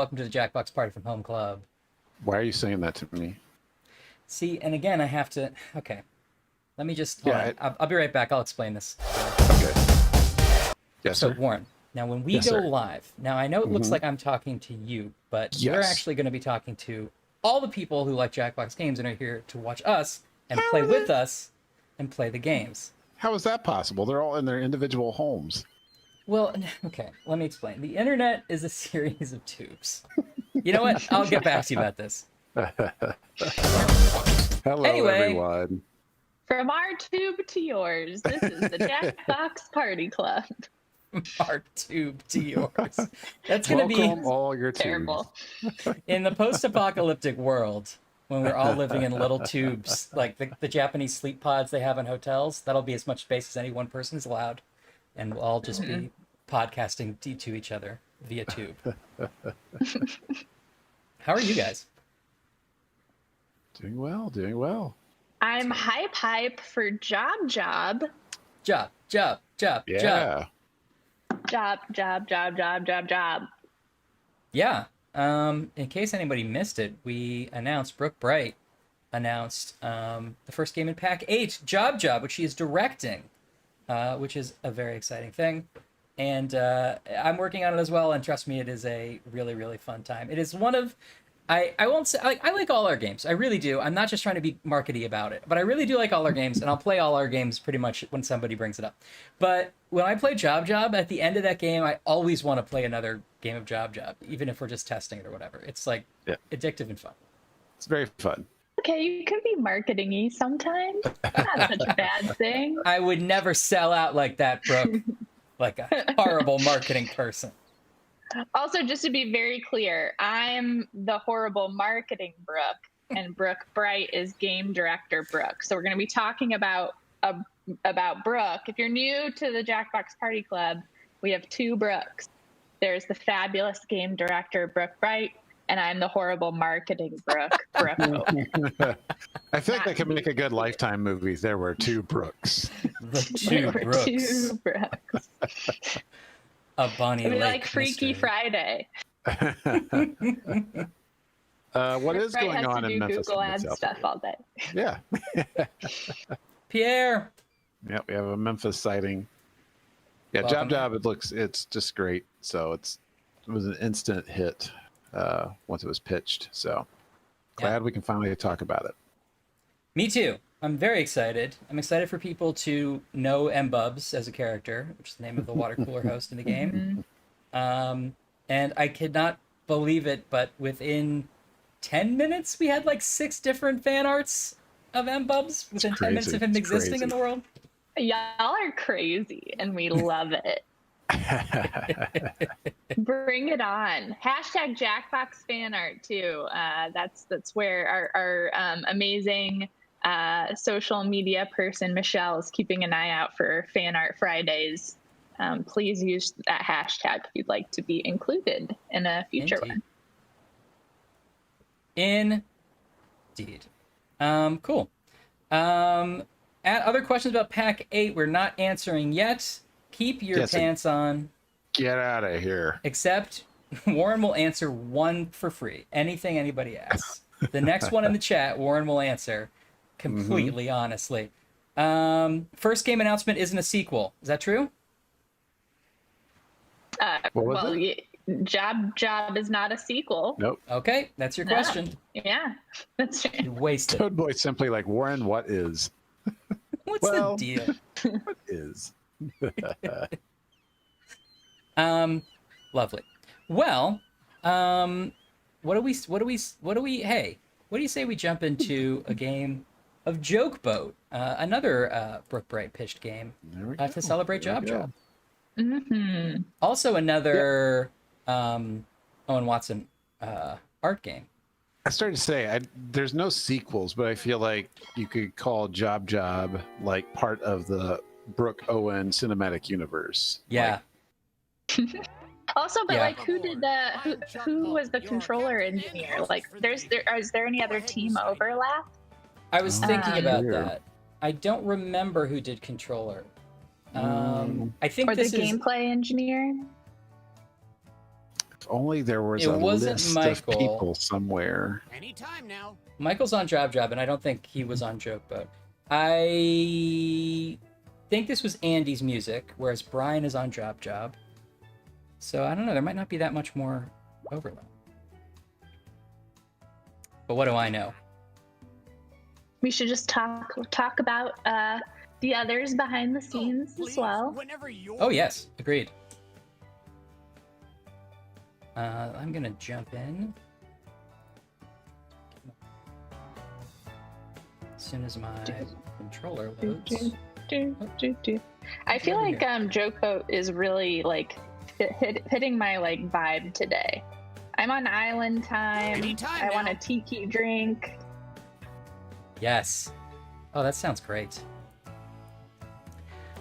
welcome to the Jackbox Party from Home Club. Why are you saying that to me? See, and again, I have to... Okay. Let me just... Hold Yeah, on. I'll be right back. I'll explain this. Okay. Yes, So, sir. Warren, now when we Yes, go sir. live... Now, I know it looks Mhm. like I'm talking to you, but we're Yes. actually going to be talking to all the people who like Jackbox games and are here to watch us and How play are with they- us and play the games. How is that possible? They're all in their individual homes. Well, okay, let me explain. The internet is a series of tubes. You know what? I'll get back to you about this. Hello, Anyway. everyone. From our tube to yours, this is the Jackbox Party Club. Our tube to yours. That's going to be Welcome all your tubes. Terrible. in the post-apocalyptic world when we're all living in little tubes, like the Japanese sleep pods they have in hotels. That'll be as much space as any one person is allowed, and we'll all just be podcasting to each other via tube. How are you guys? Doing well, doing well. I'm hype for job. Job. Yeah. Yeah. In case anybody missed it, we announced, Brooke Bright announced the first game in Pack 8, Job, which she is directing, which is a very exciting thing. And I'm working on it as well, and trust me, it is a really, really fun time. It is one of... I won't say... I like all our games. I really do. I'm not just trying to be markety about it, but I really do like all our games, and I'll play all our games pretty much when somebody brings it up. But when I play Job, at the end of that game, I always want to play another game of Job, even if we're just testing it or whatever. It's like addictive and fun. It's very fun. Okay, you can be marketing-y sometimes. Not such a bad thing. I would never sell out like that, Brooke. Like a horrible marketing person. Also, just to be very clear, I'm the horrible marketing Brooke, and Brooke Bright is game director Brooke. So we're going to be talking about Brooke. If you're new to the Jackbox Party Club, we have two Brookes. There's the fabulous game director Brooke Bright, and I'm the horrible marketing Brooke. I feel like they could make a good Lifetime movie. There were two Brooks. The two Brooks. Two Brooks. A Bonnie It'd be Lake like Freaky mystery. Friday. What is Brett going has on to in do Memphis? Google in Ads itself? stuff all day. Yeah. Pierre. Yeah, we have a Memphis sighting. Yeah, Welcome. Job. It's just great. So it was an instant hit once it was pitched. So glad we can finally talk about it. Me too. I'm very excited. I'm excited for people to know M-Bubs as a character, which is the name of the water cooler host in the game. And I could not believe it, but within 10 minutes, we had like 6 different fan arts of M-Bubs within 10 minutes of him It's existing in crazy. the world. Y'all are crazy, and we love it. Bring it on. Hashtag Jackbox fan art too. That's where our amazing social media person Michelle is keeping an eye out for Fan Art Fridays. Please use that hashtag if you'd like to be included in a future one. Indeed. Cool. Other questions about Pack 8 we're not answering yet. Keep your Jesse. pants on. Get out of here. Except Warren will answer one for free. Anything anybody asks. The next one in the chat, Warren will answer completely honestly. First game announcement isn't a sequel. Is that true? What was it? Job is not a sequel. Nope. Okay, that's your question. Yeah, that's true. You wasted. Toad Boy simply like, Warren, what is? What's Well- the deal? What is? Lovely. Well, what do we hey, what do you say we jump into a game of Joke Boat, another Brooke Bright pitched game There we go. to celebrate There we Job. go. Mm-hmm. Also another Owen Watson art game. I started to say, there's no sequels, but I feel like you could call Job like part of the Brooke Owen cinematic universe. Yeah. Also, but Yeah. like, who was the controller engineer? Like, is there any other team overlap? I was thinking about Weird. that. I don't remember who did controller. I think Or the this is gameplay engineer? only there was It a wasn't list Michael. of people somewhere. Anytime now. Michael's on Job Job, and I don't think he was on Joke Boat. I think this was Andy's music, whereas Brian is on Job Job. So I don't know. There might not be that much more overlap. But what do I know? We should just talk about the others behind the scenes Please, as well. Whenever you're Oh, yes. Agreed. I'm going to jump in. As soon as my controller loads. I feel over like Joke Boat is really like hitting my like vibe today. I'm on island time. Anytime I want now. a tiki drink. Yes. Oh, that sounds great.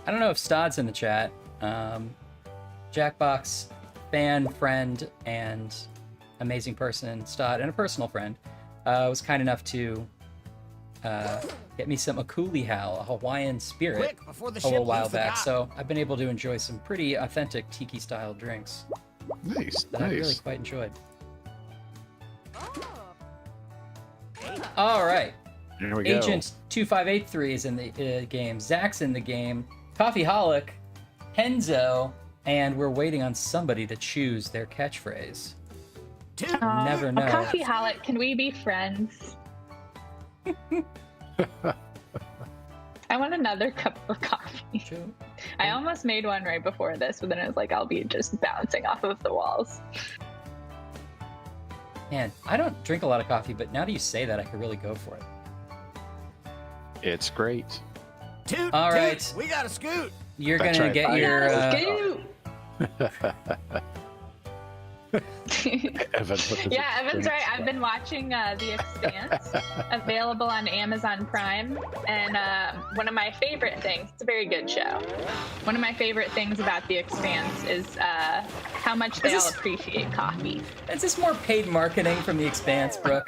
I don't know if Stod's in the chat. Jackbox fan, friend, and amazing person, Stod, and a personal friend, was kind enough to get me some Akuli Hal, a Hawaiian spirit, quick before the a ship little while leaves the back. dock. So I've been able to enjoy some pretty authentic tiki-style drinks Nice, that I really nice. quite enjoyed. All right. Here we go. Agent 2583 is in the game. Zach's in the game. Coffeeholic, Henzo, and we're waiting on somebody to choose their catchphrase. Dude, Never know. Coffee Holic, can we be friends? I want another cup of coffee. I almost made one right before this, but then I was like, I'll be just bouncing off of the walls. Man, I don't drink a lot of coffee, but now that you say that, I could really go for it. It's great. toot, All toot, right. we got a scoot. You're That's gonna right. get I your. Evan, what does Yeah, it Evan's say? right. I've been watching The Expanse, available on Amazon Prime, and one of my favorite things, it's a very good show. One of my favorite things about The Expanse is how much they Is all this- appreciate coffee. Is this more paid marketing from The Expanse, Brooke?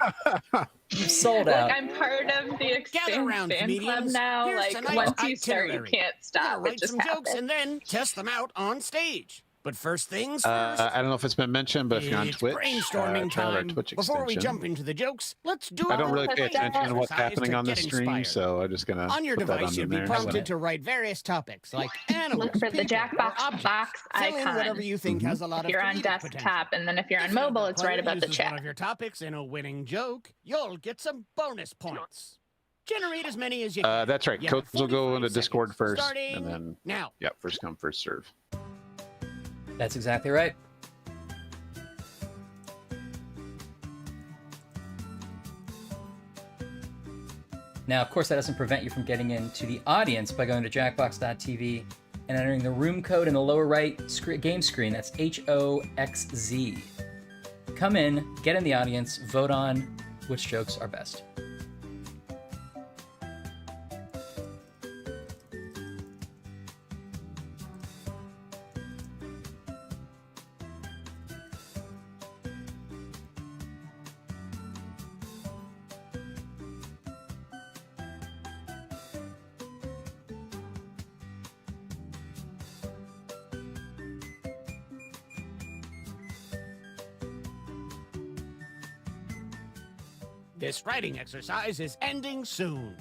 You've sold out. Like, I'm part of The Expanse around, fan club comedians. now. Here's Like, tonight's once you start, you itinerary. can't We're gonna stop. It write just some jokes happens. and then test them out on stage. But first things first. I don't know if it's been mentioned, but if you're on It's Twitch, brainstorming try out our time. Twitch Before we extension. jump into the jokes, let's do I don't a really pay Let's attention to what's exercise happening to on the get stream, inspired. so I'm just gonna On your put that device, on you'll in be there. prompted to write various topics like animals, Look for the people, Jackbox or objects. box Fill in icon. whatever you think has a lot If of you're on comedic desktop, potential. and then if you're on If another mobile, it's right player above the uses chat. one of your topics in a winning joke, you'll get some bonus points. Generate as many as you can. That's right. You have Codes will go 45 into Discord seconds, first, starting and then now. yeah, first come, first serve. That's exactly right. Now, of course, that doesn't prevent you from getting into the audience by going to jackbox.tv and entering the room code in the lower right game screen. That's HOXZ. Come in, get in the audience, vote on which jokes are best. This writing exercise is ending soon.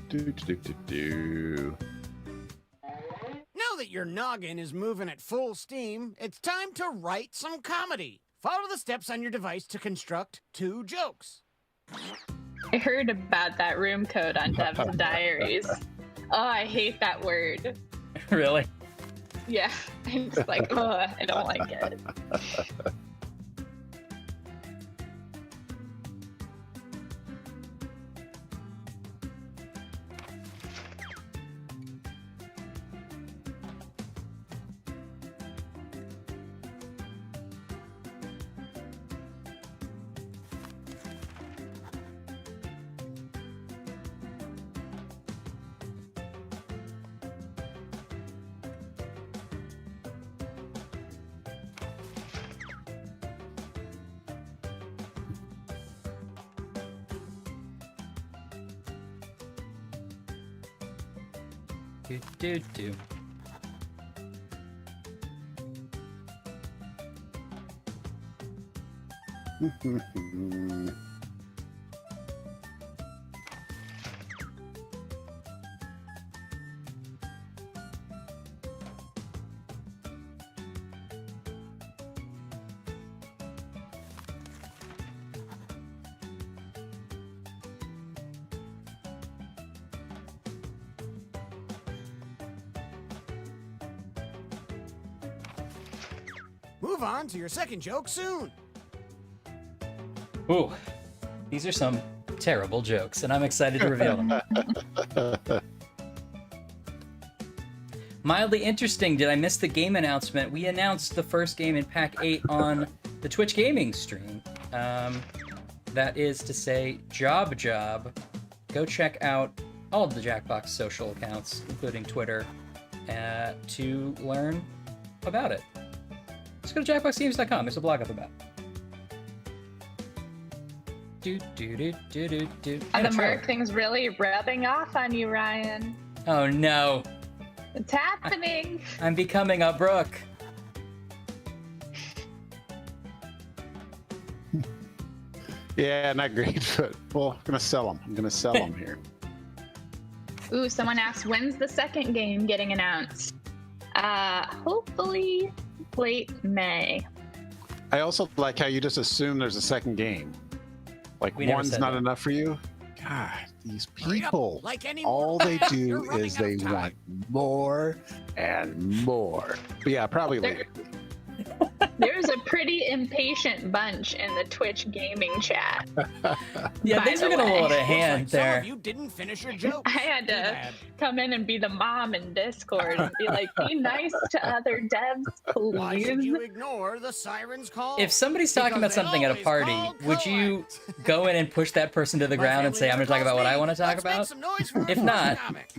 Do. Now that your noggin is moving at full steam, it's time to write some comedy. Follow the steps on your device to construct 2 jokes. I heard about that room code on Dev's Diaries. Oh, I hate that word. Really? Yeah, I'm just like, oh, I don't like it. Do, do, do. Move on to your second joke soon. Ooh, these are some terrible jokes, and I'm excited to reveal them. Mildly interesting. Did I miss the game announcement? We announced the first game in Pack 8 on the Twitch Gaming stream. That is to say, Job. Go check out all of the Jackbox social accounts, including Twitter, to learn about it. Just go to jackboxgames.com. There's a blog up about it. The Mark thing's really rubbing off on you, Ryan. Oh no. It's happening. I'm becoming a Brooke. Yeah, not great, but well, I'm gonna sell them. I'm gonna sell them here. Ooh, someone asked, when's the second game getting announced? Hopefully late May. I also like how you just assume there's a second game. Like We never one's said not that. enough for you. God, these Hurry up, people. like any All mortal they man, do you're running is out they of time. want more and more. But yeah, probably There- later. There's a pretty impatient bunch in the Twitch gaming chat. Yeah, By things are the getting a way. little out of Looks hand like some there. of you didn't finish your joke. I had Too to bad. come in and be the mom in Discord and be like, be nice to other devs, Why should please. you ignore the siren's call? If somebody's talking Because about something they at a always party, call would you collect. go in and push that person to the My ground and family say, I'm going to never talk about calls what I me. want to talk Let's make about? some noise for our If first not- comic.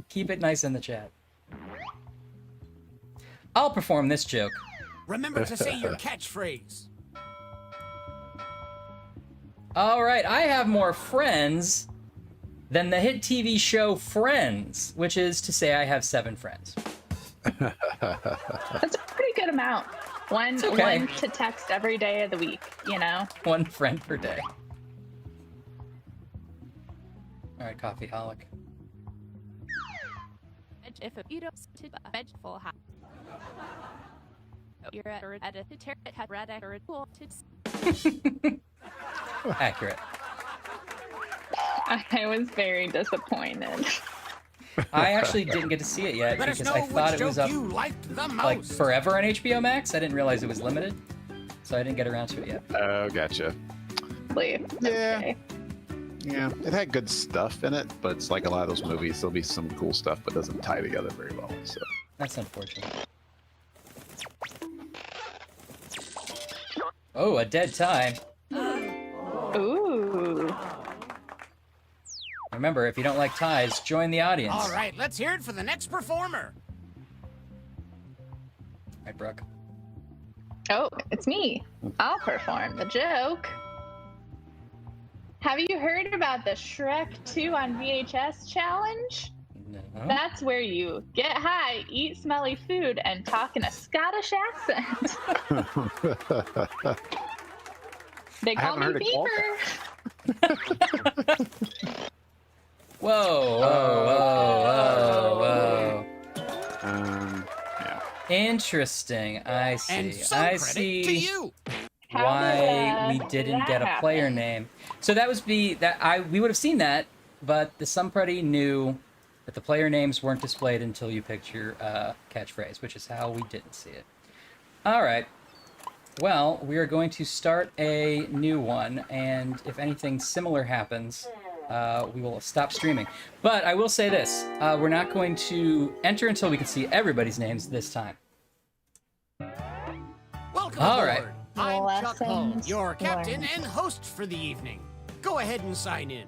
Keep it nice in the chat. I'll perform this joke. Remember to say your catchphrase. All right, I have more friends than the hit TV show Friends, which is to say I have 7 friends. That's a pretty good amount. One okay. one to text every day of the week, you know? 1 friend per day. All right, coffee holic. If you don't to a vegetable hat. You're at a editor had read a tool to Accurate. I was very disappointed. I actually didn't get to see it yet Let us because know I thought which it was joke up you liked the most. like forever on HBO Max. I didn't realize it was limited, so I didn't get around to it yet. Oh, gotcha. Leave. Yeah. Okay. Yeah, it had good stuff in it, but it's like a lot of those movies. There'll be some cool stuff, but doesn't tie together very well. So That's unfortunate. Oh, a dead time. Ooh. Remember, if you don't like ties, join the audience. All right, let's hear it for the next performer. Right, Brooke. Oh, it's me. I'll perform the joke. Have you heard about the Shrek 2 on VHS challenge? No. That's where you get high, eat smelly food, and talk in a Scottish accent. They I call me haven't heard it called Beaver. Whoa, whoa. yeah. Interesting. I see. And some I credit see to you. How why we did didn't that get a player happen? name. So that was we would have seen that, but the subreddit knew that the player names weren't displayed until you picked your catchphrase, which is how we didn't see it. All right. Well, we are going to start a new one, and if anything similar happens, we will stop streaming. But I will say this: we're not going to enter until we can see everybody's names this time. Welcome All aboard. right. I'm Chuck Hull, Lessons your captain learned. and host for the evening. Go ahead and sign in.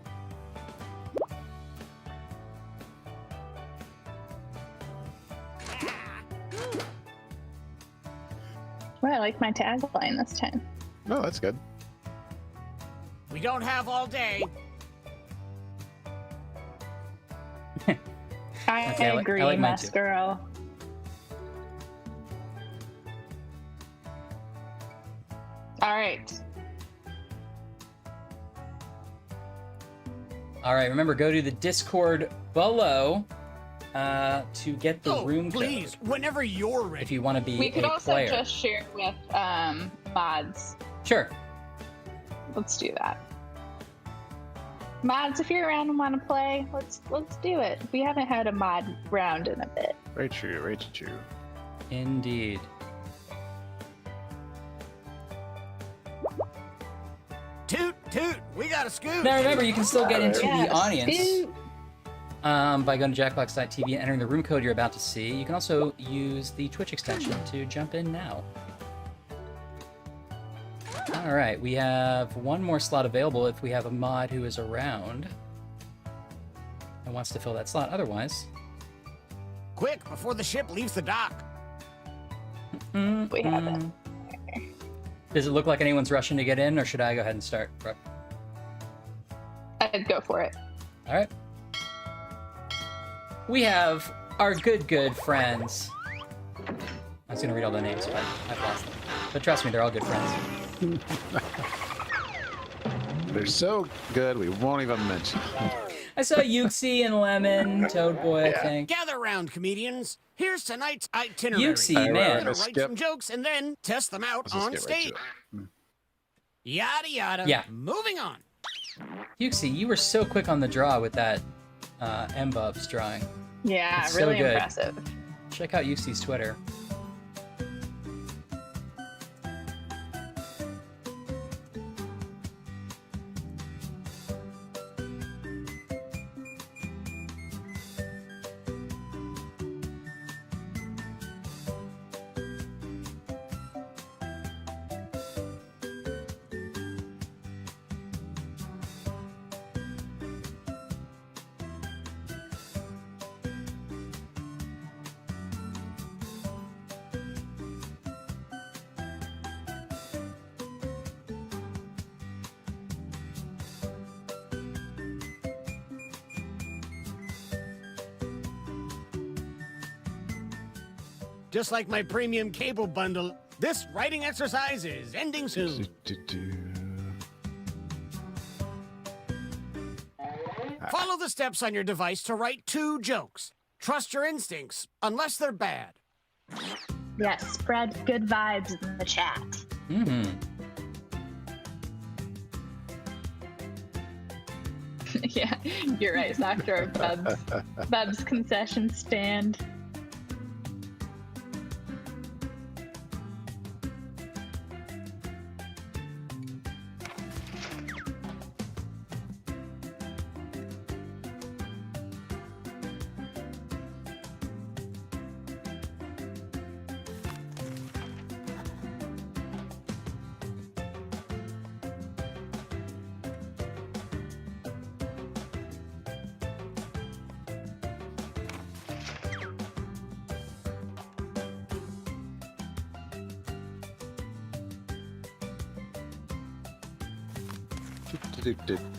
Well, I like my tagline this time. No, that's good. We don't have all day. I Okay, I like- agree, I like mine Mess too. Girl. All right. All right, remember, go to the Discord below to get the room please, code whenever you're ready. if you want to be We could a also player. just share with mods. Sure. Let's do that. Mods, if you're around and want to play, let's do it. We haven't had a mod round in a bit. Very true, very true. Indeed. Toot, toot, we got a scoop. Now remember, you can still get into the Yes, audience dude. by going to jackbox.tv and entering the room code you're about to see. You can also use the Twitch extension to jump in now. All right, we have one more slot available if we have a mod who is around and wants to fill that slot. Otherwise, Quick, before the ship leaves the dock. We have it. Does it look like anyone's rushing to get in, or should I go ahead and start, Brooke? I'd go for it. All right. We have our good friends. I was going to read all the names, but I've lost them. But trust me, they're all good friends. They're so good, we won't even mention. I saw Yuxi and Lemon, Toad Boy, I think. Gather round, comedians. Here's tonight's itinerary. Yuxi, All right, man. We're we're gonna gonna write skip. some jokes and then test them out Let's just on get right stage. to it. Yada yada. Yeah. Moving on. Yuxi, you were so quick on the draw with that M-Bubs drawing. Yeah, It's so really good. impressive. Check out Yuxi's Twitter. Just like my premium cable bundle, this writing exercise is ending soon. Follow the steps on your device to write 2 jokes. Trust your instincts, unless they're bad. Yes, spread good vibes in the chat. Mm-hmm. Yeah, you're right. Doctor of Bub's concession stand.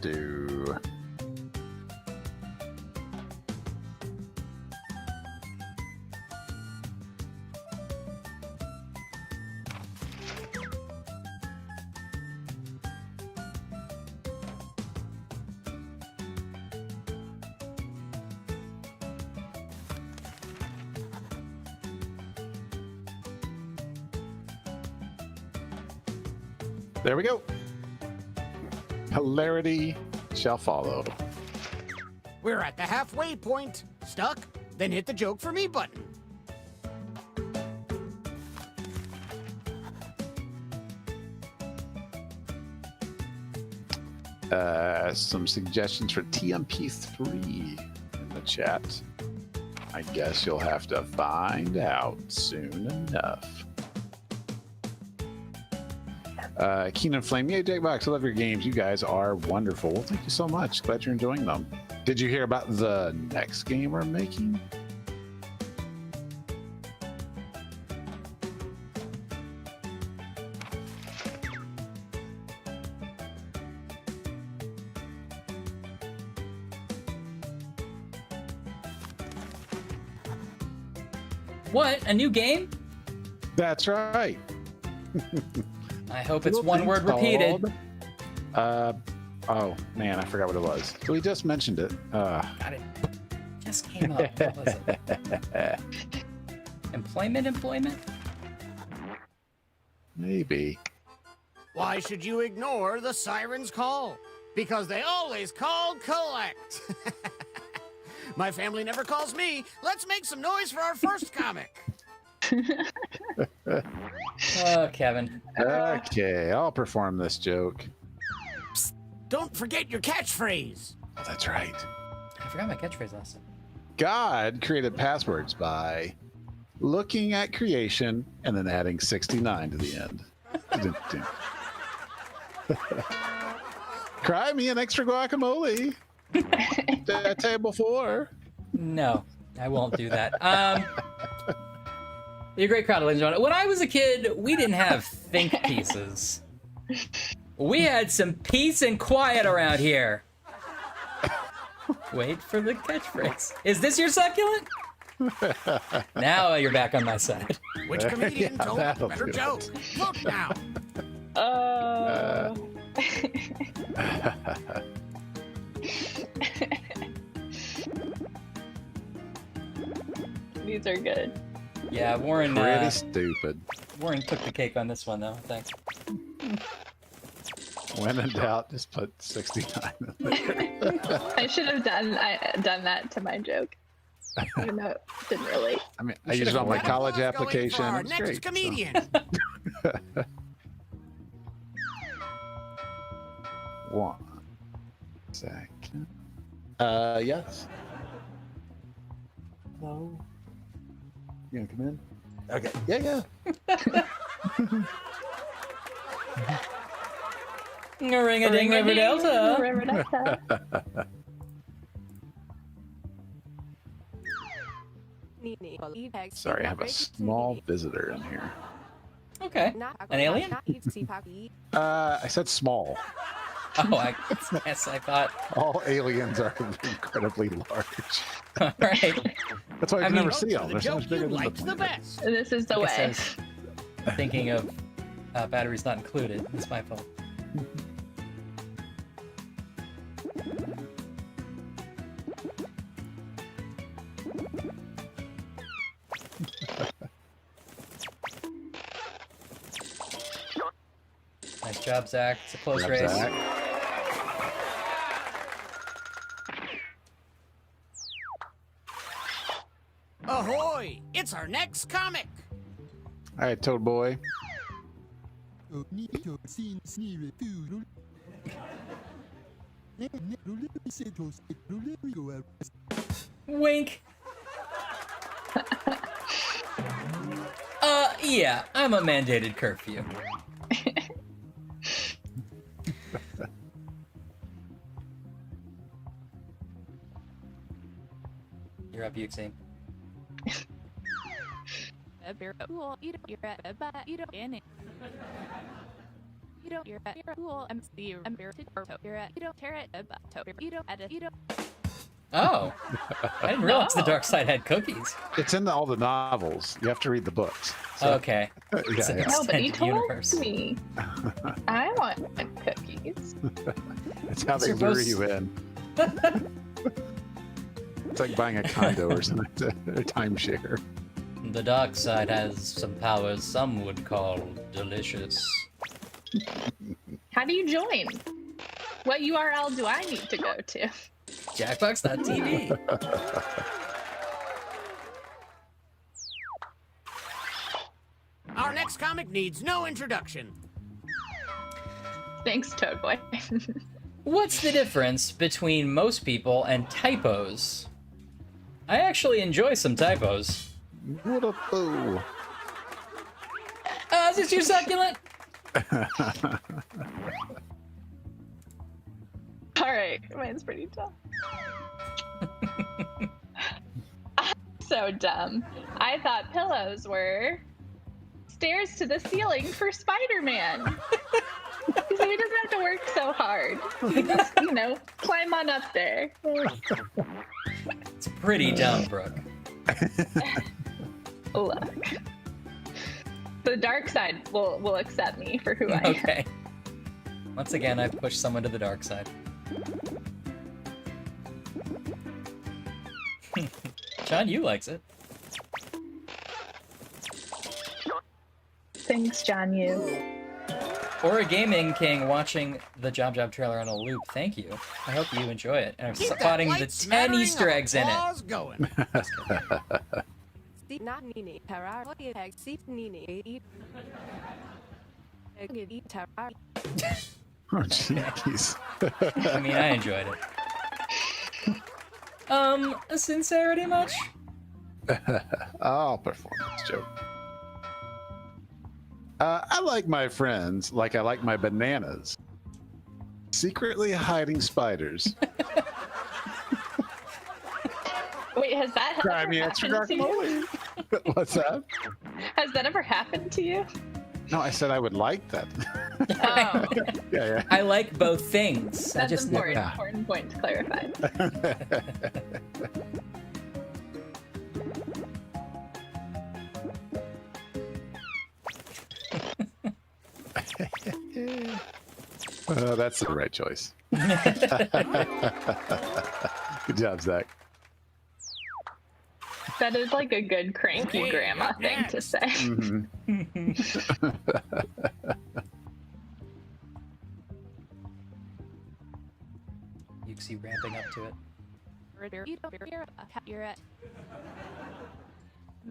Do. There we go. Hilarity shall follow. We're at the halfway point. Stuck? Then hit the joke for me button. Some suggestions for TMP3 in the chat. I guess you'll have to find out soon enough. Keenan Flame, yeah, Jackbox, I love your games. You guys are wonderful. Well, thank you so much. Glad you're enjoying them. Did you hear about the next game we're making? What? A new game? That's right. I hope it's Little one thing word repeated. called, Oh man, I forgot what it was. So we just mentioned it. Got it. Just came up. What was it? Employment? Maybe. Why should you ignore the siren's call? Because they always call collect. My family never calls me. Let's make some noise for our first comic. Oh, Kevin. Okay, I'll perform this joke. Psst, don't forget your catchphrase. Oh, that's right. I forgot my catchphrase last time. God created passwords by looking at creation and then adding 69 to the end. Cry me an extra guacamole. At table 4. No, I won't do that. You're a great crowd, ladies and gentlemen. When I was a kid, we didn't have think pieces. We had some peace and quiet around here. Wait for the catchphrase. Is this your succulent? Now you're back on my side. Which comedian Yeah, told a that'll better do joke? it. Look now. These are good. Yeah, Warren. Pretty stupid. Warren took the cake on this one, though. Thanks. When in doubt, just put 69 in there. I should have done that to my joke. Even though it didn't relate. I mean, I used it on my Let college applause going application. for our It's next great, so. comedian. One second. Yes. Hello. You gonna come in? Okay. Yeah. Ring-a-ding, River Delta. River Delta. Sorry, I have a small visitor in here. Okay. An alien? I said small. Oh, yes, I thought. All aliens are incredibly large. All right. That's why I I can mean- never see them. The They're so much joke bigger you than the liked the planet. best. This is the I way. guess I was thinking of batteries not included. It's my fault. Nice job, Zach. It's a close Yep, race. Zach. Ahoy! It's our next comic. All right, Toad Boy. Wink. Yeah, I'm a mandated curfew. You're up, Yuxine. Oh, I didn't realize the dark side had cookies. It's in all the novels. You have to read the books. So, Okay. It's an yeah. Nobody extended told universe. me. I want cookies. It's how they You're lure supposed- you in. It's like buying a condo or something, a timeshare. The dark side has some powers some would call delicious. How do you join? What URL do I need to go to? Jackbox.tv. Our next comic needs no introduction. Thanks, Toad Boy. What's the difference between most people and typos? I actually enjoy some typos. What a boo. Is this your succulent? All right, mine's pretty tough. I'm so dumb. I thought pillows were stairs to the ceiling for Spider-Man. So he doesn't have to work so hard. He just, climb on up there. It's pretty dumb, Brooke. Look. The dark side will accept me for who I am. Okay. Once again, I've pushed someone to the dark side. John Yu likes it. Thanks, John Yu. Or a gaming king watching the Job Job trailer on a loop. Thank you. I hope you enjoy it. And I'm Keep that spotting light the 10 smattering Easter of eggs in it. applause going. Steve not Nini. Terrar. Egg. Steve Nini. Egg. Terrar. Oh, jeez. I mean, I enjoyed it. Sincerity much? Oh, performance joke. I like my friends like I like my bananas. Secretly hiding spiders. Wait, has that Cry ever me extra happened to you? guacamole. What's that? Has that ever happened to you? No, I said I would like that. Oh, okay. Yeah, I like both things. I That's just important. Yeah. Important point to clarify. That's the right choice. Good job, Zach. That is like a good cranky Okay, grandma up thing to next. say. Mhm. You can see ramping up to it. You're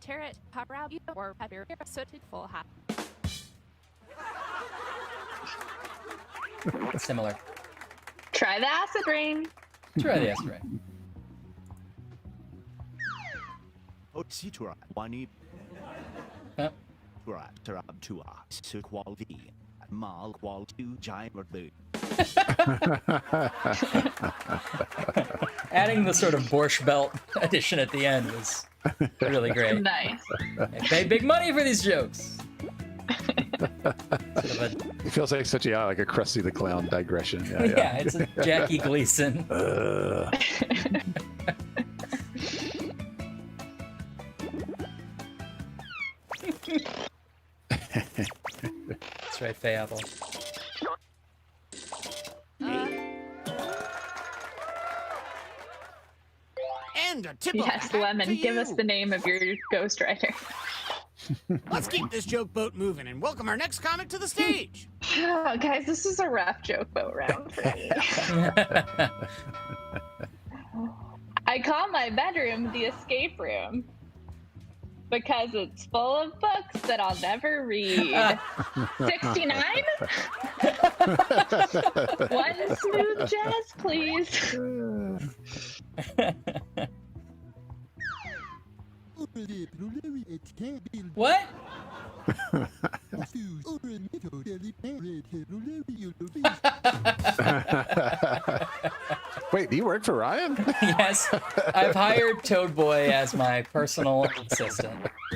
Territ, Paprab, or Papir, Sooted Full Hat. Similar. Try the acid rain. Try the acid rain. Otsitura, Wani Oh, Tura, Tarabtua, Suqualvi, Mal Qual 2 Giant Blue. adding the sort of Borscht Belt addition at the end was really great. Nice. I paid big money for these jokes. Sort of a, It feels like such a like a Krusty the Clown digression. Yeah, yeah, it's a Jackie Gleason. That's right, Faye Apple. And a tip Yes, of the hat Lemon, to give us you. the name of your ghostwriter. Let's keep this joke boat moving and welcome our next comic to the stage. Oh, guys, this is a rough joke boat round for me. I call my bedroom the escape room because it's full of books that I'll never read. 69? One smooth jazz, please. What? Wait, do you work for Ryan? Yes, I've hired Toad Boy as my personal assistant,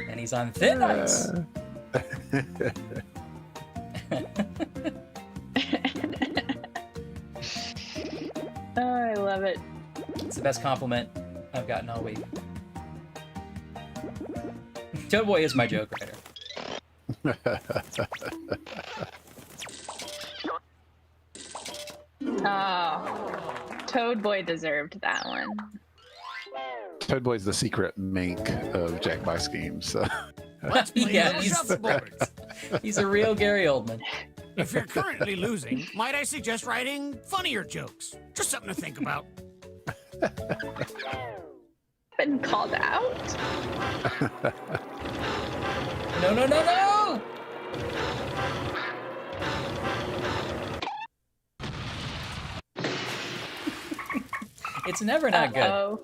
and he's on thin ice. Oh, I love it. It's the best compliment I've gotten all week. Toad Boy is my joke writer. Oh, Toad Boy deserved that one. Toad Boy's the secret mink of Jackbox games. So. Let's play Yeah, a little he's- shuffleboard. He's a real Gary Oldman. If you're currently losing, might I suggest writing funnier jokes? Just something to think about. Been called out? No, no, no, no! It's never not good. Uh-oh.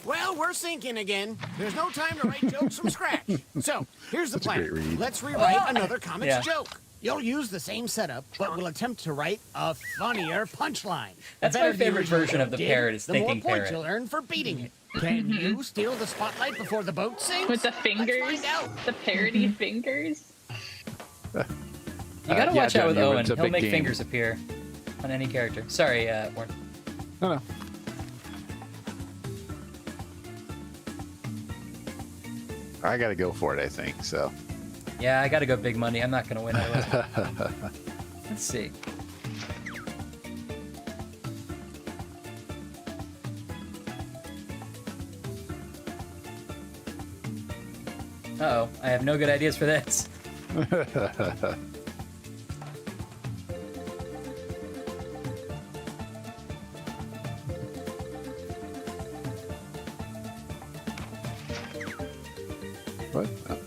Well, we're sinking again. There's no time to write jokes from scratch. So, here's the That's a plan. great read. Let's rewrite another comic's Yeah. joke. You'll use the same setup, but we'll attempt to write a funnier punchline. The That's my better the favorite original version of joke the did, parrot is the more Thinking points Parrot. you'll earn for beating it. Can you steal the spotlight before the boat sinks? With the Let's fingers? find out. The parody fingers? You gotta yeah, watch out John, with you Owen. went to He'll big make game. fingers appear on any character. Sorry, Warren. No, no. I gotta go for it, I think. So. Yeah, I gotta go big money. I'm not gonna win otherwise. Let's see. Uh-oh, I have no good ideas for this. What? Oh.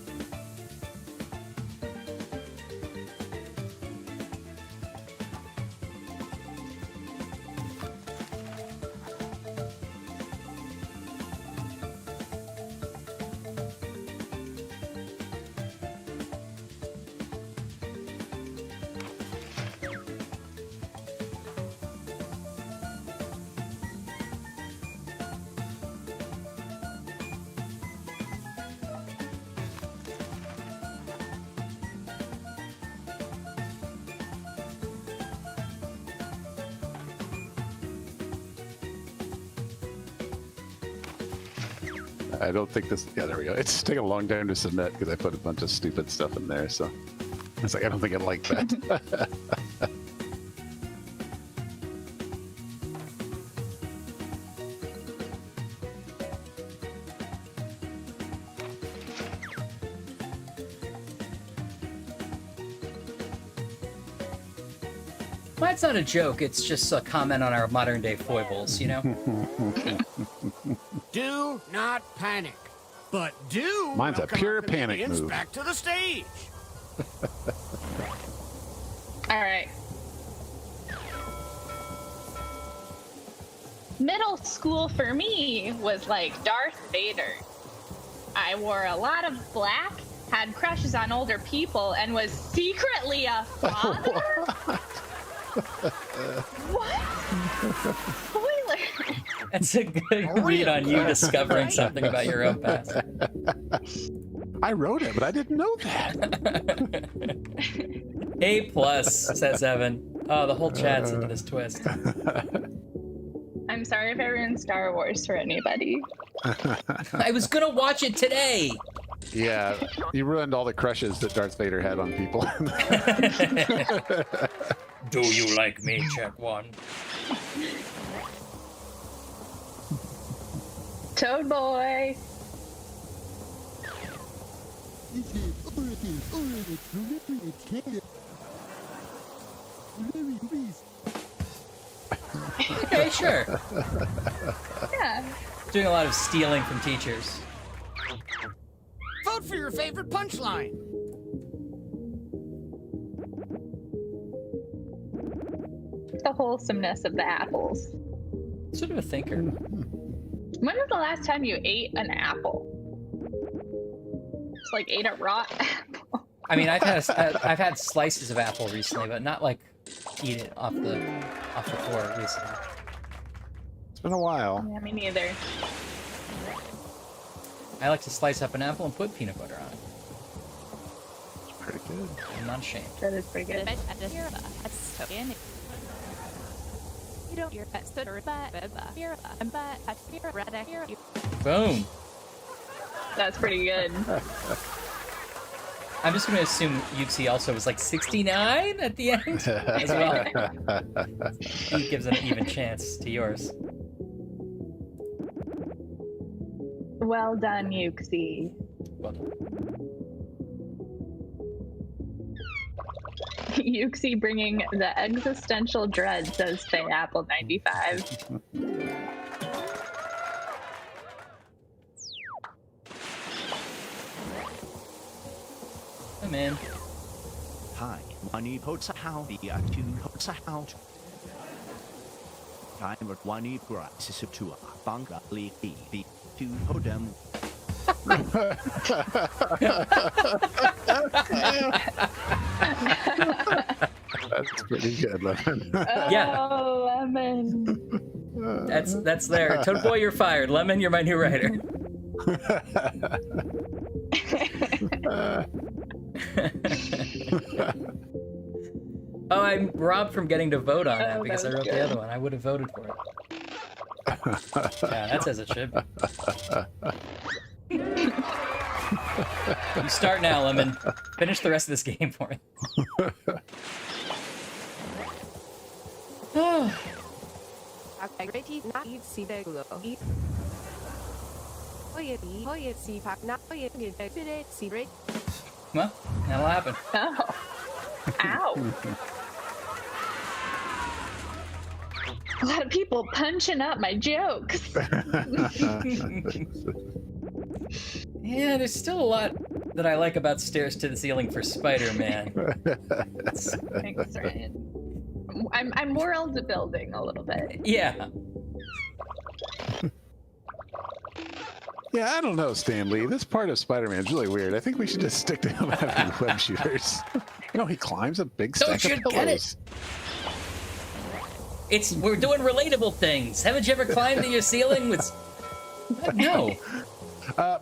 I don't think this. Yeah, there we go. It's taking a long time to submit because I put a bunch of stupid stuff in there. So it's like I don't think I like that. Well, it's not a joke. It's just a comment on our modern day foibles, you know? Do not panic, but do. Mine's a welcome pure our panic comedians move. back to the stage. All right. Middle school for me was like Darth Vader. I wore a lot of black, had crushes on older people, and was secretly a father? What? Spoiler. That's a good read on you discovering something about your own past. I wrote it, but I didn't know that. A+, says Evan. Oh, the whole chat's into this twist. I'm sorry if I ruined Star Wars for anybody. I was gonna watch it today! Yeah, you ruined all the crushes that Darth Vader had on people. Do you like me? Check one. Toad Boy. Okay, sure. Yeah. Doing a lot of stealing from teachers. Vote for your favorite punchline. The wholesomeness of the apples. Sort of a thinker. When was the last time you ate an apple? Just like ate a raw apple. I mean, I've had slices of apple recently, but not like eat it off the floor recently. It's been a while. Yeah, me neither. I like to slice up an apple and put peanut butter on it. It's pretty good. I'm not ashamed. That is pretty good. You don't hear that stutter, but Boom. That's pretty good. I'm just going to assume Yuxi also was like 69 at the end as well. He gives an even chance to yours. Well done, Yuxi. Well done. Yuxi bringing the existential dread, says Faye Apple 95. I'm in. Hi, money puts how the tune puts out. Time at one grass to a bunga leaky to podem. That's pretty good, Lemon. Yeah. Oh, Lemon. That's there. Toad Boy, you're fired. Lemon, you're my new writer. Oh, I'm robbed from getting to vote on that Oh, because I that was wrote the good. other one. I would have voted for it. Yeah, that's as it should be. You start now, Lemon. Finish the rest of this game for me. Well, that'll happen. Oh. Ow. A lot of people punching up my jokes. Yeah, there's still a lot that I like about Stairs to the Ceiling for Spider-Man. Thanks, Ryan. I'm world building a little bit. Yeah. Yeah, I don't know, Stan Lee. This part of Spider-Man is really weird. I think we should just stick to him having web shooters. He climbs a big Don't stack you of get pillows. We're doing relatable things. Haven't you ever climbed to your ceiling with... No.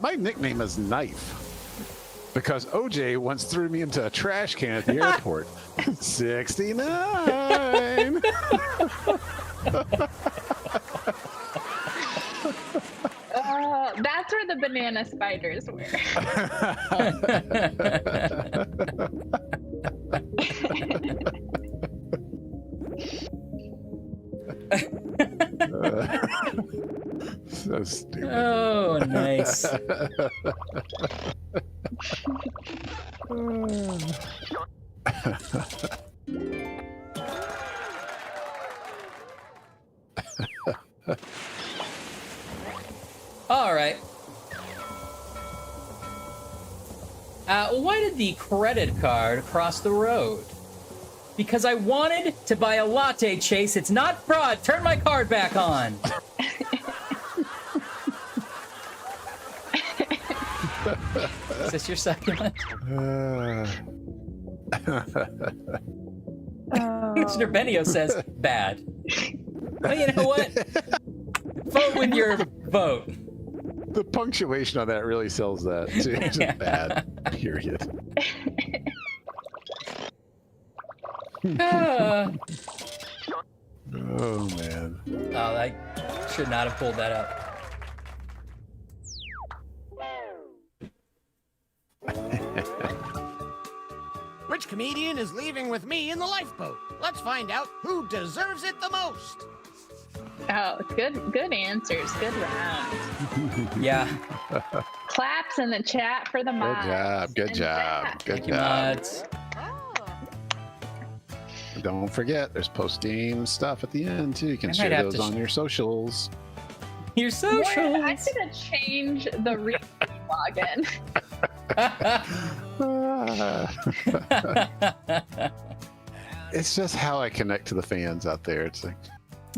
My nickname is Knife because OJ once threw me into a trash can at the airport. 69. That's where the banana spiders were. So stupid. Oh, nice. All right. Why did the credit card cross the road? Because I wanted to buy a latte, Chase. It's not fraud. Turn my card back on. Is this your succulent? Mr. Benio says, bad. Well, you know what? Vote with your vote. The punctuation on that really sells that. Too. It's just bad. Period. Oh, man. Oh, I should not have pulled that up. Which comedian is leaving with me in the lifeboat? Let's find out who deserves it the most. Oh, good answers. Good round. Yeah. Claps in the chat for the mods. Good And job. Zach. Good Thank you, job. mods. Don't forget, there's post-game stuff at the end, too. You can I might share have those to on your socials. Your Boy, I socials. should have changed the login. It's just how I connect to the fans out there. It's like,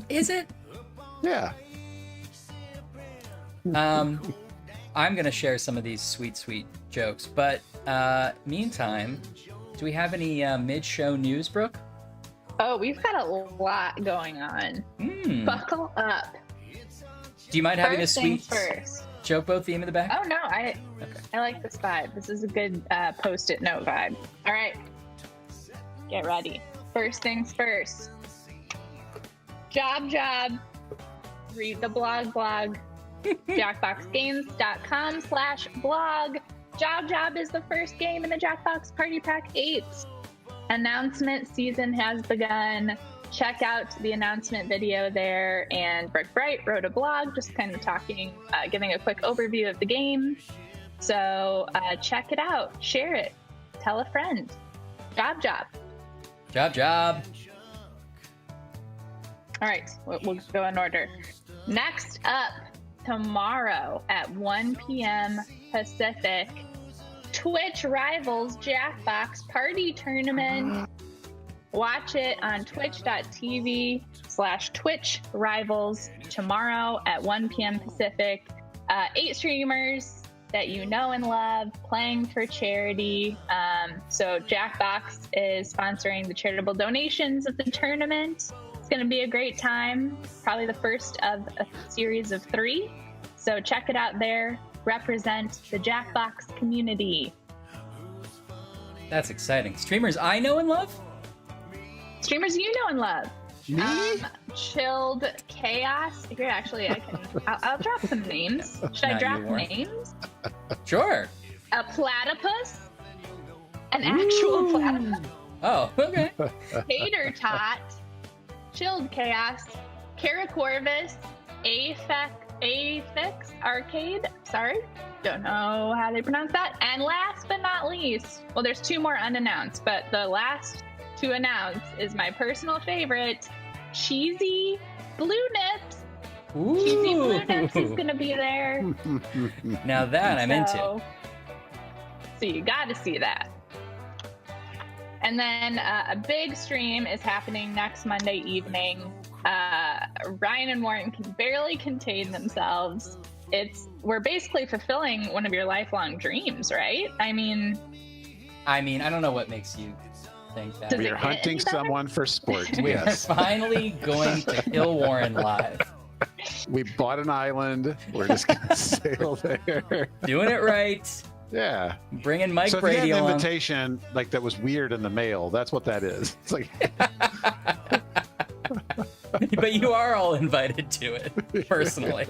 Is it? yeah. I'm gonna share some of these sweet jokes, but meantime, do we have any mid-show news, Brooke? Oh, we've got a lot going on. Buckle up. Do you mind having a First sweet things first. joke boat theme in the back? Oh no, I like this vibe. This is a good post-it note vibe. All right, get ready. First things first. Job. Read the blog. Jackboxgames.com/blog. Job is the first game in the Jackbox Party Pack 8. Announcement season has begun. Check out the announcement video there. And Brooke Bright wrote a blog just kind of talking, giving a quick overview of the game. So check it out. Share it. Tell a friend. Job. Job. All right, we'll go in order. Next up, tomorrow at 1 p.m. Pacific, Twitch Rivals Jackbox Party Tournament. Watch it on twitch.tv/Twitch Rivals tomorrow at 1 p.m. Pacific. 8 streamers that you know and love playing for charity. So Jackbox is sponsoring the charitable donations of the tournament. It's going to be a great time, probably the first of a series of 3. So check it out there. Represent the Jackbox community. That's exciting. Streamers I know and love? Streamers you know and love. Me? Chilled Chaos. Here, actually, I'll drop some names. Should I Not drop you, Warren. names? Sure. A platypus. An actual platypus. Oh, okay. Tater Tot. Chilled Chaos. Caracorvus. Aphix. Arcade. Sorry, don't know how they pronounce that. And last but not least, well, there's 2 more unannounced, but the last to announce is my personal favorite, Cheesy Blue Nips. Cheesy Blue Nips is going to be there. Now that I'm into. So you got to see that. And then a big stream is happening next Monday evening. Ryan and Warren can barely contain themselves. We're basically fulfilling one of your lifelong dreams, right? I mean, I don't know what makes you think that. Does We it are get hunting any better? someone for sport. We Yes. are finally going to kill Warren live. We bought an island. We're just going to sail there. Doing it right. Yeah. Bringing Mike So if you Brady had an along. invitation like that was weird in the mail, that's what that is. It's like, But you are all invited to it, personally.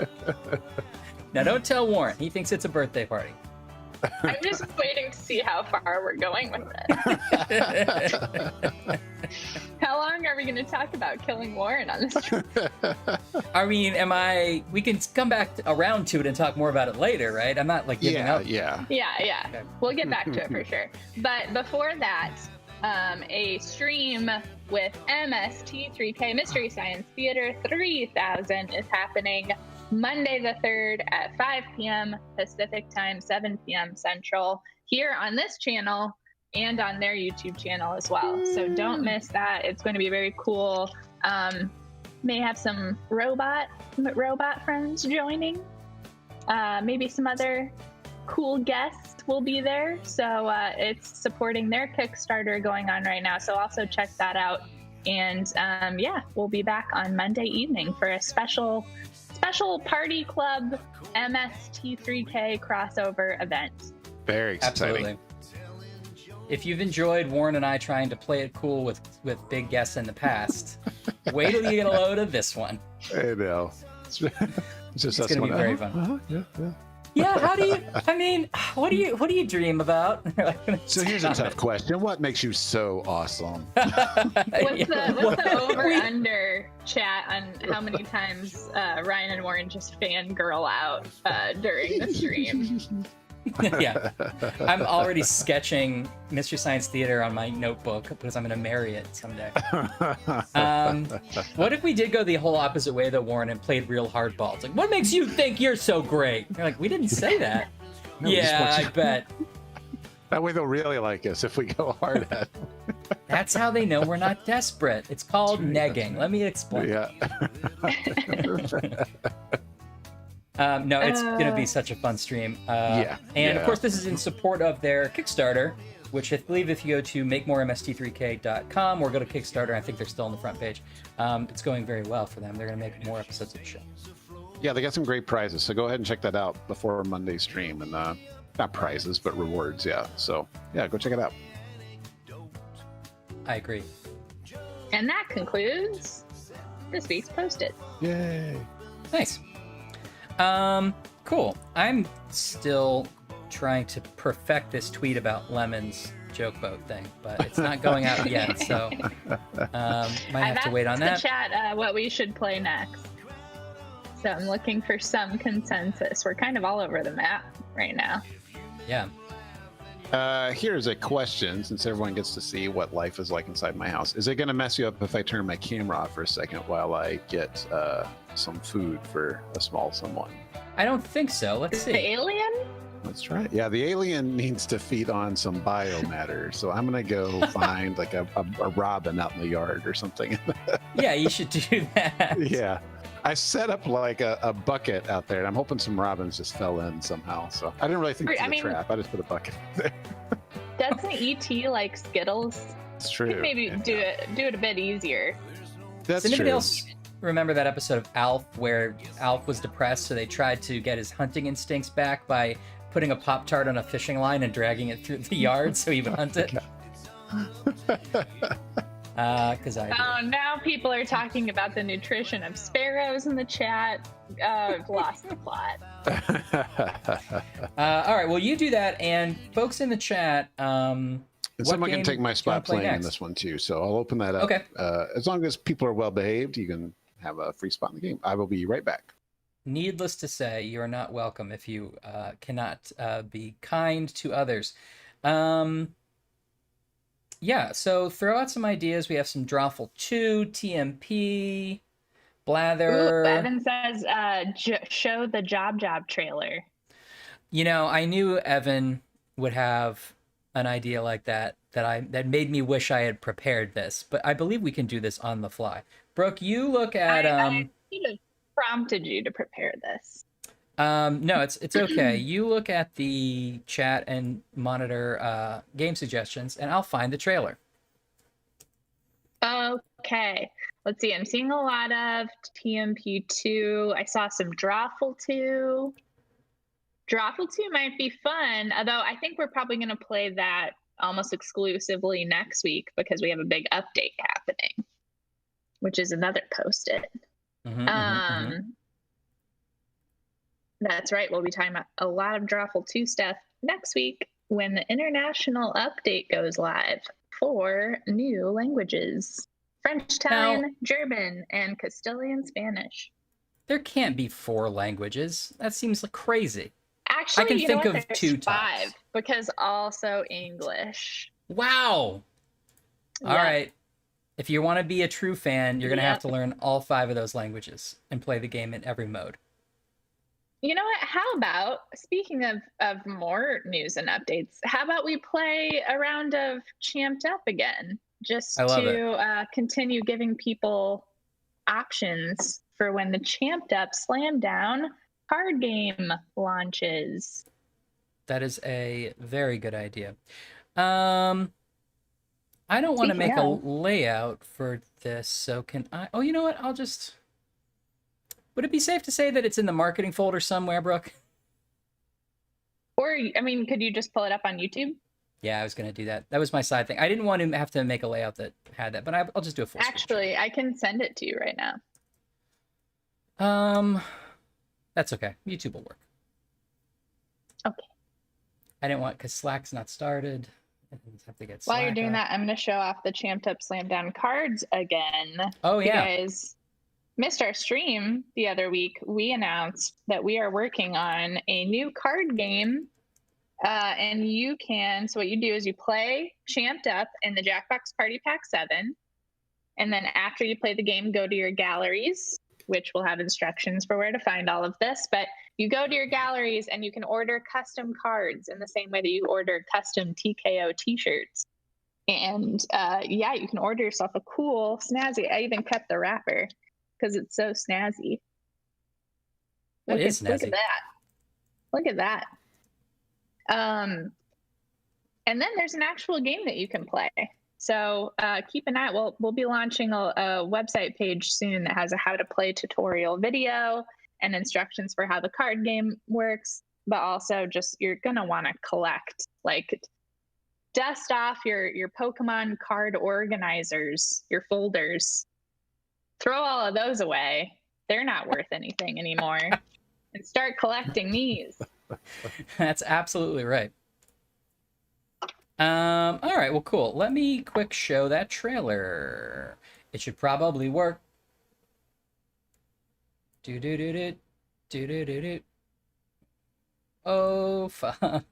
Now, don't tell Warren. He thinks it's a birthday party. I'm just waiting to see how far we're going with it. How long are we going to talk about killing Warren on this trip? We can come back around to it and talk more about it later, right? I'm not like giving yeah, up. yeah. Yeah. Okay. We'll get back to it for sure. But before that, a stream with MST3K Mystery Science Theater 3000 is happening Monday the 3rd at 5 p.m. Pacific Time, 7 p.m. Central, here on this channel and on their YouTube channel as well. So don't miss that. It's going to be very cool. May have some robot friends joining. Maybe some other cool guests will be there. So it's supporting their Kickstarter going on right now. So also check that out. And we'll be back on Monday evening for a special Party Club MST3K crossover event. Very exciting. Absolutely. If you've enjoyed Warren and I trying to play it cool with big guests in the past, wait till you get a load of this one. I know. It's just It's gonna be very fun. Yeah. Yeah, how do you? What do you dream about? So here's a tough question: what makes you so awesome? What's the over-under chat on how many times Ryan and Warren just fangirl out during the stream? Yeah, I'm already sketching Mystery Science Theater on my notebook because I'm going to marry it someday. What if we did go the whole opposite way, though, Warren, and played real hardball? It's like, what makes you think you're so great? You're like, we didn't say that. No, we just Yeah, want I you- bet. That way they'll really like us if we go hard at it. That's how they know we're not desperate. It's called negging. Let me explain. Yeah. No, it's going to be such a fun stream. Yeah, And of yeah. course, this is in support of their Kickstarter, which I believe if you go to makemoremst3k.com or go to Kickstarter, I think they're still on the front page. It's going very well for them. They're going to make more episodes of the show. Yeah, they got some great prizes. So go ahead and check that out before Monday's stream. And not prizes, but rewards. Yeah. So yeah, go check it out. I agree. And that concludes this week's Post-it. Yay. Nice. Cool. I'm still trying to perfect this tweet about Lemon's joke boat thing, but it's not going out yet, so might have to wait on I've asked that. the chat what we should play next. So I'm looking for some consensus. We're kind of all over the map right now. Yeah. Here's a question, since everyone gets to see what life is like inside my house. Is it going to mess you up if I turn my camera off for a second while I get some food for a small someone? I don't think so. Let's The see. alien? That's right. Yeah, the alien needs to feed on some biomatter. So I'm going to go find like a robin out in the yard or something. Yeah, you should do that. Yeah. I set up like a bucket out there, and I'm hoping some robins just fell in somehow. So I didn't really think it was a trap. I just put a bucket there. Doesn't ET like Skittles? It's true. Could maybe do it a bit easier. That's Does anybody true. else remember that episode of Alf where Alf was depressed, so they tried to get his hunting instincts back by putting a Pop-Tart on a fishing line and dragging it through the yard so he would hunt it? Because I Oh, now people are talking about the nutrition of sparrows in the chat. I've lost the plot. all right, well, you do that, and folks in the chat, And what someone can game take my do you spot wanna play playing in next? this one too. So I'll open that up. Okay. As long as people are well behaved, you can have a free spot in the game. I will be right back. Needless to say, you are not welcome if you cannot be kind to others. Yeah, so throw out some ideas. We have some Drawful 2, TMP, Ooh, Blather. Evan says, show the Job trailer. You know, I knew Evan would have an idea like that made me wish I had prepared this, but I believe we can do this on the fly. Brooke, you look at I should have prompted you to prepare this. no, it's okay. You look at the chat and monitor game suggestions, and I'll find the trailer. Okay. Let's see. I'm seeing a lot of TMP2. I saw some Drawful 2. Drawful 2 might be fun, although I think we're probably going to play that almost exclusively next week because we have a big update happening, which is another post-it. That's right. We'll be talking about a lot of Drawful 2 stuff next week when the international update goes live for new languages. French, Italian, German, and Castilian Spanish. There can't be 4 languages. That seems like crazy. Actually, I can think of There's 2 5 tops. because also English. Wow. Yep. All right. If you want to be a true fan, you're going to have to learn all 5 of those languages and play the game in every mode. You know what? How about, speaking of more news and updates, how about we play a round of Champed Up again? Just to continue giving people options for when the Champed Up Slam Down card game launches. That is a very good idea. I don't want to make a layout for this, so can I? Oh, you know what? I'll just... Would it be safe to say that it's in the marketing folder somewhere, Brooke? Or, I mean, could you just pull it up on YouTube? Yeah, I was going to do that. That was my side thing. I didn't want to have to make a layout that had that, but I'll just do a full screen. Actually, I can send it to you right now. That's okay. YouTube will work. Okay. I didn't want, because Slack's not started. I have to get While Slack you're doing up. that, I'm going to show off the Champed Up Slam Down cards again. Oh, yeah. You guys missed our stream the other week. We announced that we are working on a new card game. And you can, so what you do is you play Champed Up in the Jackbox Party Pack 7. And then after you play the game, go to your galleries, which will have instructions for where to find all of this. But you go to your galleries and you can order custom cards in the same way that you order custom TKO t-shirts. And yeah, you can order yourself a cool, snazzy, I even kept the wrapper because it's so snazzy. Look at that. Look at that. And then there's an actual game that you can play. So keep an eye. We'll be launching a website page soon that has a how to play tutorial video and instructions for how the card game works. But also just you're gonna want to collect, like dust off your Pokemon card organizers, your folders. Throw all of those away. They're not worth anything anymore. And start collecting these. That's absolutely right. All right, well, cool. Let me quick show that trailer. It should probably work. Do-do-do-do. Do-do-do-do. Oh, fudge.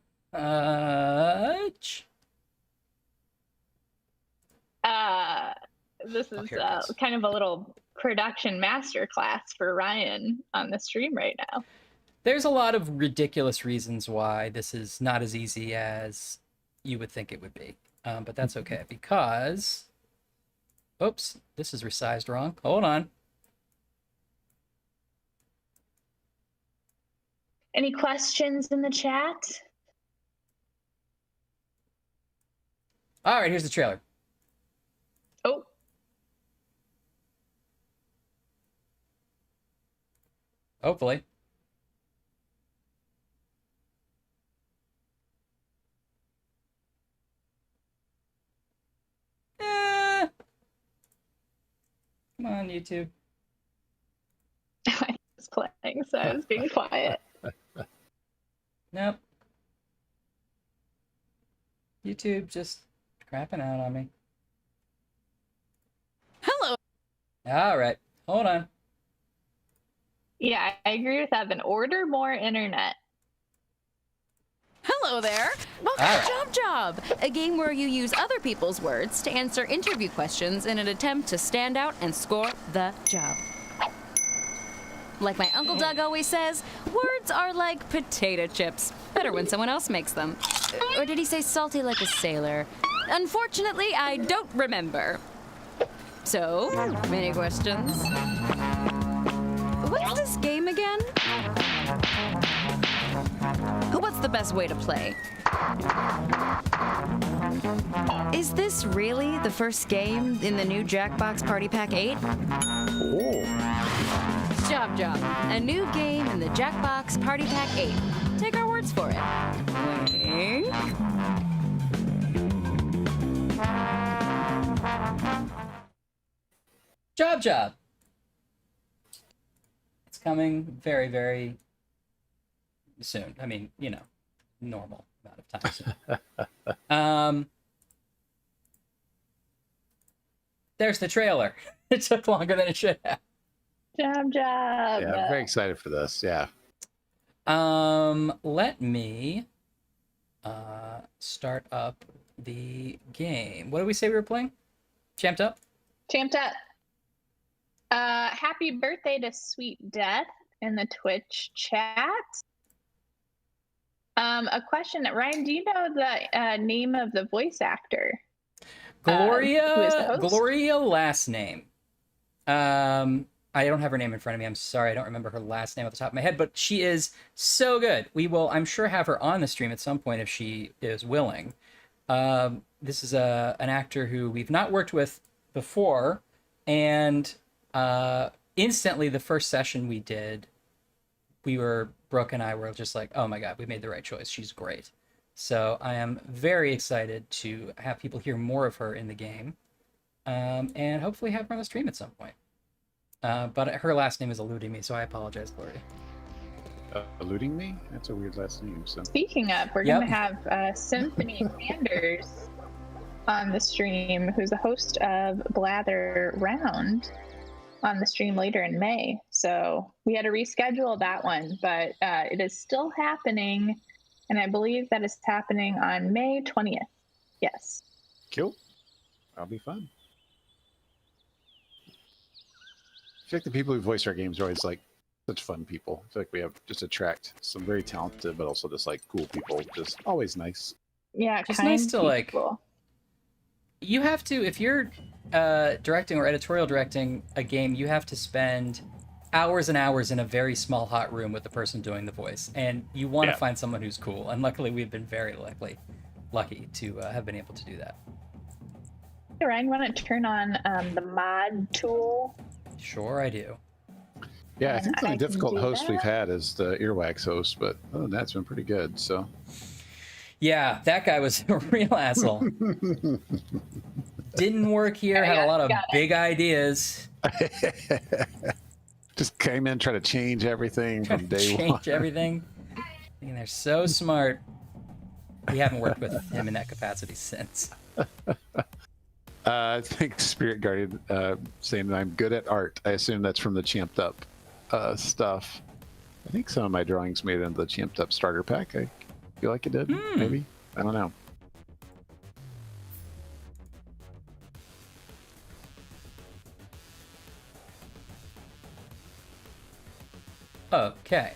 This is kind of a little production masterclass for Ryan on the stream right now. There's a lot of ridiculous reasons why this is not as easy as you would think it would be. But that's okay because... Oops, this is resized wrong. Hold on. Any questions in the chat? All right, here's the trailer. Oh. Hopefully. Come on, YouTube. I was playing, so I was being quiet. Nope. YouTube just crapping out on me. Hello. All right, hold on. Yeah, I agree with Evan. Order more internet. Hello there. Welcome All to right. Job, a game where you use other people's words to answer interview questions in an attempt to stand out and score the job. Like my Uncle Doug always says, words are like potato chips. Better when someone else makes them. Or did he say salty like a sailor? Unfortunately, I don't remember. So, many questions. What's this game again? What's the best way to play? Is this really the first game in the new Jackbox Party Pack 8? Job, a new game in the Jackbox Party Pack 8. Take our words for it. Wink. Job. It's coming very, very soon. I mean, normal amount of time soon. There's the trailer. It took longer than it should have. Yeah, I'm very excited for this. Yeah. Let me start up the game. What did we say we were playing? Champed Up? Champed Up. Happy birthday to Sweet Death in the Twitch chat. A question, Ryan, do you know the name of the voice actor? Who is the host? Gloria last name. I don't have her name in front of me. I'm sorry, I don't remember her last name off the top of my head, but she is so good. We will, I'm sure, have her on the stream at some point if she is willing. This is an actor who we've not worked with before, and instantly the first session we did, Brooke and I were just like, oh my god, we made the right choice. She's great. So I am very excited to have people hear more of her in the game, and hopefully have her on the stream at some point. But her last name is eluding me, so I apologize, Gloria. Eluding me? That's a weird last name. So. Speaking of, we're going to have Symphony Sanders on the stream, who's the host of Blather Round, on the stream later in May. So we had to reschedule that one, but it is still happening, and I believe that is happening on May 20th. Yes. Cool. That'll be fun. I feel like the people who voice our games are always like such fun people. I feel like we have just attract some very talented, but also just like cool people. Just always nice. Yeah, it's nice to people. You have to, if you're directing or editorial directing a game, you have to spend hours and hours in a very small hot room with the person doing the voice, and you want to find someone who's cool. And luckily, we've been very lucky to have been able to do that. Hey, Ryan, you want to turn on the mod tool? Sure, I do. Yeah, I think the only difficult host we've had is the Earwax host, but other than that, it's been pretty good. So. Yeah, that guy was a real asshole. Didn't work here, had a lot of big ideas. Just came in, tried to change everything from day one. Change everything. Thinking they're so smart. We haven't worked with him in that capacity since. I think Spirit Guardian saying that I'm good at art. I assume that's from the Champed Up stuff. I think some of my drawings made it into the Champed Up starter pack. I feel like it did, maybe. I don't know. Okay.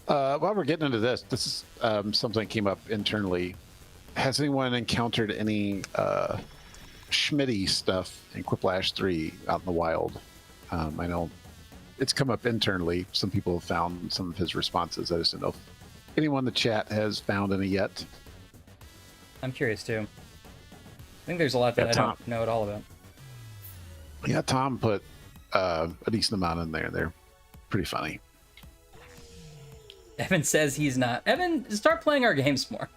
While we're getting into this is something that came up internally. Has anyone encountered any Schmitty stuff in Quiplash 3 out in the wild? I know it's come up internally. Some people have found some of his responses. I just don't know if anyone in the chat has found any yet. I'm curious too. I think there's a lot that I don't know at all about. Yeah, Tom put a decent amount in there. They're pretty funny. Evan says he's not. Evan, start playing our games more.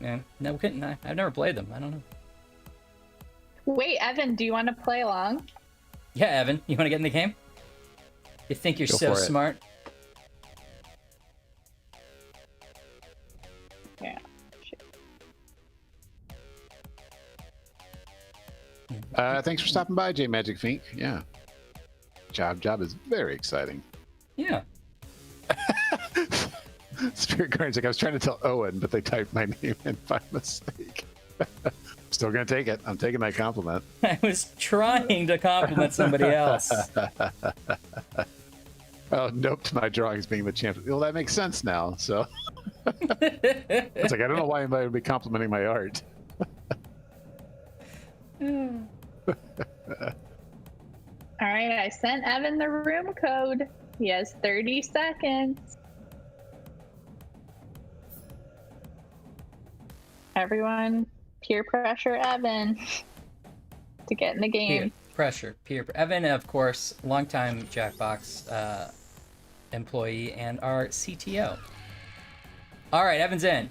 Yeah, no, I've never played them. I don't know. Wait, Evan, do you want to play along? Yeah, Evan, you want to get in the game? You think you're so smart? Yeah. Shit. Thanks for stopping by, J Magic Fink. Yeah. Job is very exciting. Yeah. Spirit Guardian's like, I was trying to tell Owen, but they typed my name in by mistake. Still gonna take it. I'm taking that compliment. I was trying to compliment somebody else. Oh, nope to my drawings being the champion. Well, that makes sense now. So it's like, I don't know why anybody would be complimenting my art. All right, I sent Evan the room code. He has 30 seconds. Everyone, peer pressure Evan to get in the game. Peer pressure. Evan, of course, longtime Jackbox employee and our CTO. All right, Evan's in.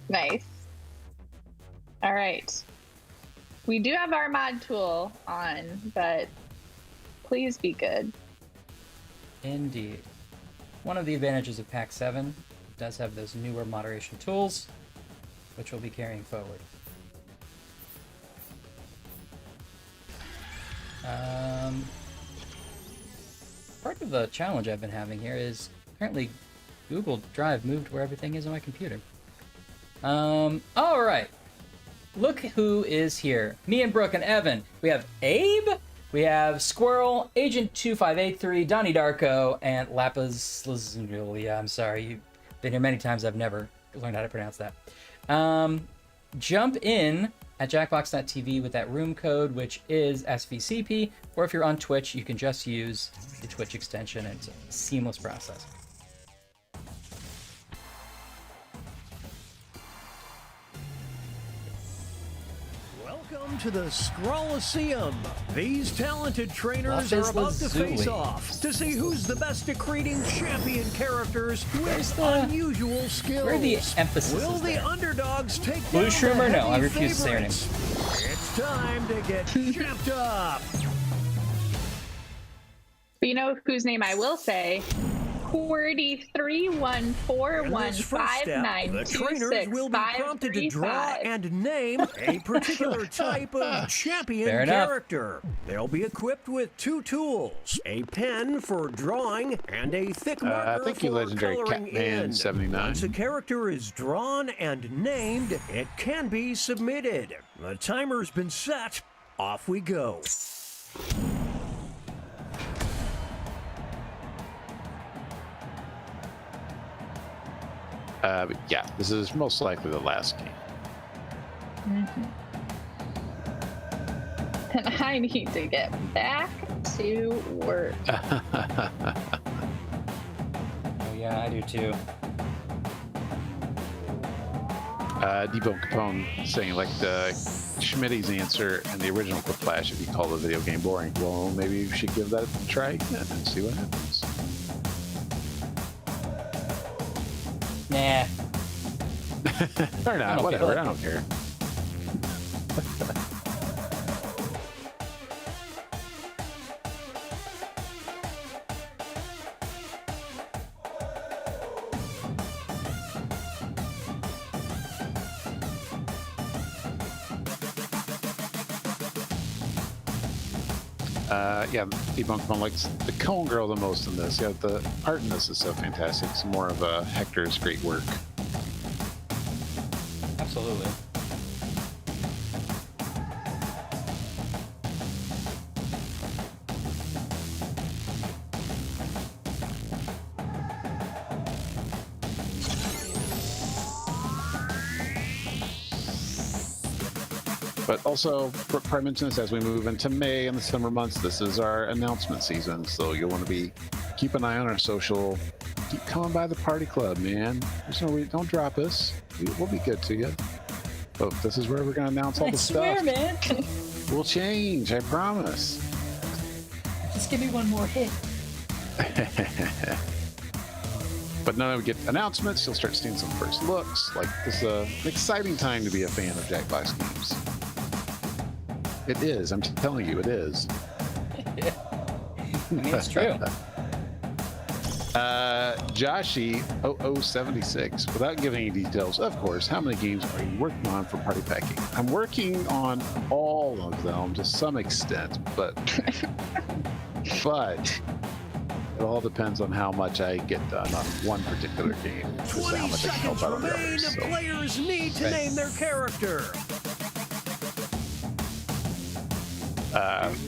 Nice. All right. We do have our mod tool on, but please be good. Indeed. One of the advantages of Pack 7 does have those newer moderation tools, which we'll be carrying forward. Part of the challenge I've been having here is apparently Google Drive moved where everything is on my computer. All right. Look who is here. Me and Brooke and Evan. We have Abe, we have Squirrel, Agent 2583, Donnie Darko, and Lapis Lazuli. I'm sorry, you've been here many times. I've never learned how to pronounce that. Jump in at jackbox.tv with that room code, which is SVCP, or if you're on Twitch, you can just use the Twitch extension. It's a seamless process. Welcome to the Scrollaceum. These talented trainers Lapis are about to Lazuli. face off to see who's the best at creating champion characters Where's with the- unusual skills. Where are the emphasis Will is the there? underdogs take Blue down Shroom the or no? I heavy refuse to say her name. favorites? It's time to get champed up. But you know whose name I will say? QWERTY In this first step, the trainers will be prompted to draw 311592655. and name a particular type of champion Fair enough. character. They'll be equipped with 2 tools, a pen for drawing and a thick marker thank you, for legendary coloring in. Catman79. Once a character is drawn and named, it can be submitted. The timer's been set. Off we go. But yeah, this is most likely the last game. And I need to get back to work. Oh yeah, I do too. Debo Capone saying like the Schmitty's answer and the original Flash, if you call the video game boring, well, maybe you should give that a try again and see what happens. Nah. Or I not, don't whatever, feel like I don't care. Yeah, Debunk One likes the Cone Girl the most in this. Yeah, the art in this is so fantastic. It's more of a Hector's great work. Absolutely. But also, Prime mentioned this as we move into May and the summer months. This is our announcement season, so you'll want to keep an eye on our social. Keep coming by the party club, man. There's no don't drop us. We'll be good to you. But this is where we're going to announce all I the swear, stuff. man. We'll change, I promise. Just give me one more hit. But now we get announcements. You'll start seeing some first looks. Like this is an exciting time to be a fan of Jackbox games. It is. I'm telling you, it is. I mean, it's true. Joshy 0076, without giving any details, of course, how many games are you working on for party packing? I'm working on all of them to some extent, but it all depends on how much I get done on one particular game. As to 20 how much I can help seconds out on the remain. others. So. Players need to name their character.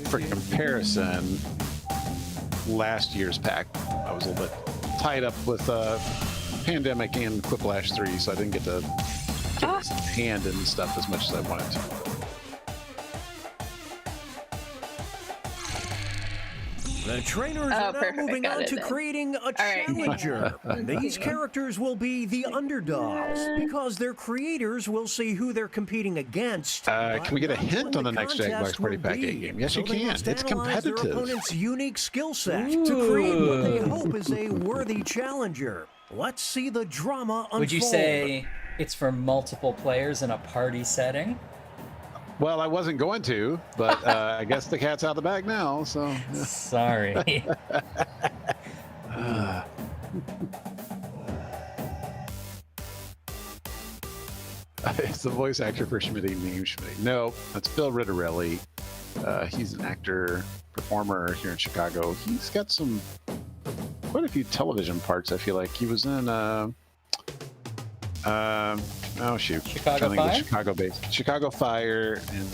For comparison, last year's pack, I was a little bit tied up with Pandemic and Quiplash 3, so I didn't get to get his hand in stuff as much as I wanted to. The trainers are now perfect. moving Got on it to then. creating a right. challenger. These characters will be the underdogs because their creators will see who they're competing against. Can we get a Not hint when on the next Jackbox contest Party will Pack be. 8 game? Yes, So you they can. must It's analyze their competitive. opponent's unique skill set to create what they hope is a worthy challenger. Let's see the drama unfold. Would you say it's for multiple players in a party setting? Well, I wasn't going to, but I guess the cat's out of the bag now, so. Yeah. Sorry. It's the voice actor for Schmitty named Schmitty. No, that's Bill Ritterelli. He's an actor, performer here in Chicago. He's got quite a few television parts, I feel like. He was in, oh shoot. Chicago Trying to think of Fire? Chicago-based. Chicago Fire and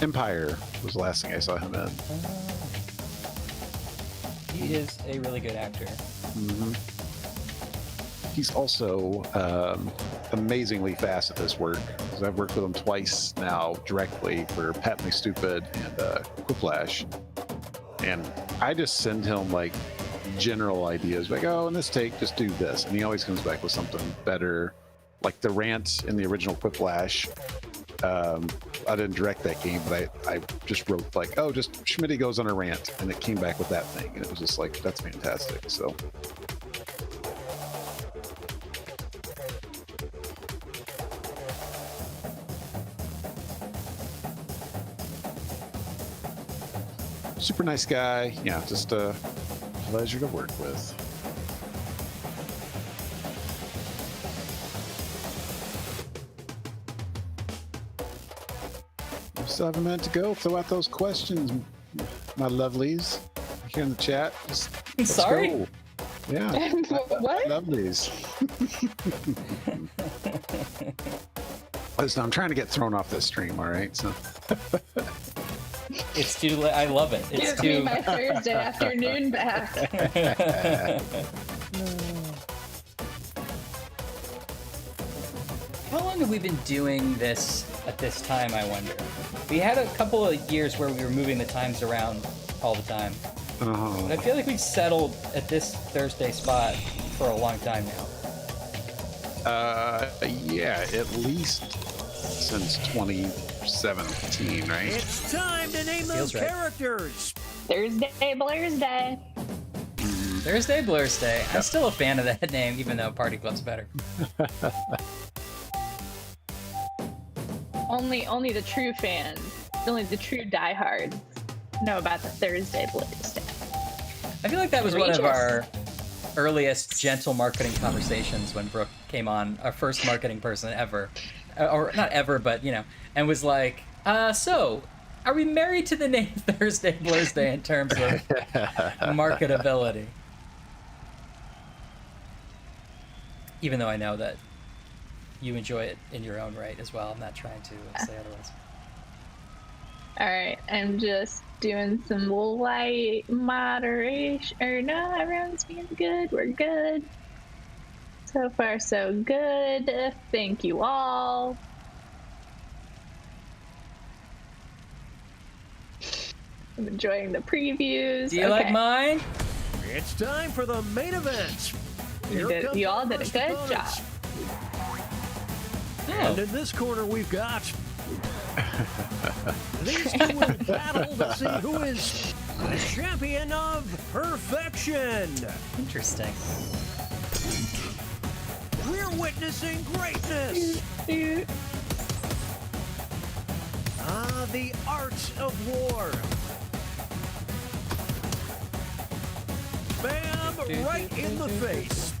Empire was the last thing I saw him in. He is a really good actor. Mm-hmm. He's also amazingly fast at this work. 'Cause I've worked with him twice now directly for Patently Stupid and Quiplash. And I just send him like general ideas, like, oh, in this take, just do this. And he always comes back with something better. Like the rant in the original Quiplash. I didn't direct that game, but I just wrote like, oh, just Schmitty goes on a rant. And it came back with that thing. And it was just like, that's fantastic. So. Super nice guy. Yeah, just a pleasure to work with. We still have a minute to go. Throw out those questions, my lovelies. Here in the chat. Let's Sorry? go. Yeah. What? Lovelies. Listen, I'm trying to get thrown off this stream, all right? So. It's too late. I love it. It's Give me too. my Thursday afternoon back. How long have we been doing this at this time, I wonder? We had a couple of years where we were moving the times around all the time. But I feel like we've settled at this Thursday spot for a long time now. Yeah, at least since 2017, right? It's time to name those Feels right. characters. Thursday, Blursday. Thursday, Blur's Day. I'm still a fan of that name, even though Party Club's better. Only the true fans, only the true diehards know about the Thursday Blursday. I feel like that was one of Courageous. our earliest gentle marketing conversations when Brooke came on, our first marketing person ever. Or not ever, but, you know, and was like, so, are we married to the name Thursday Blur's Day in terms of marketability? Even though I know that you enjoy it in your own right as well. I'm not trying to say otherwise. All right, I'm just doing some light moderation. Or no, everyone's being good. We're good. So far, so good. Thank you all. I'm enjoying the previews. Do you like mine? It's time for the main event. Here comes You all the did a first good opponents. job. And in this corner, we've got these two in battle to see who is the champion of perfection. Interesting. We're witnessing greatness. The art of war. Fans right in the face.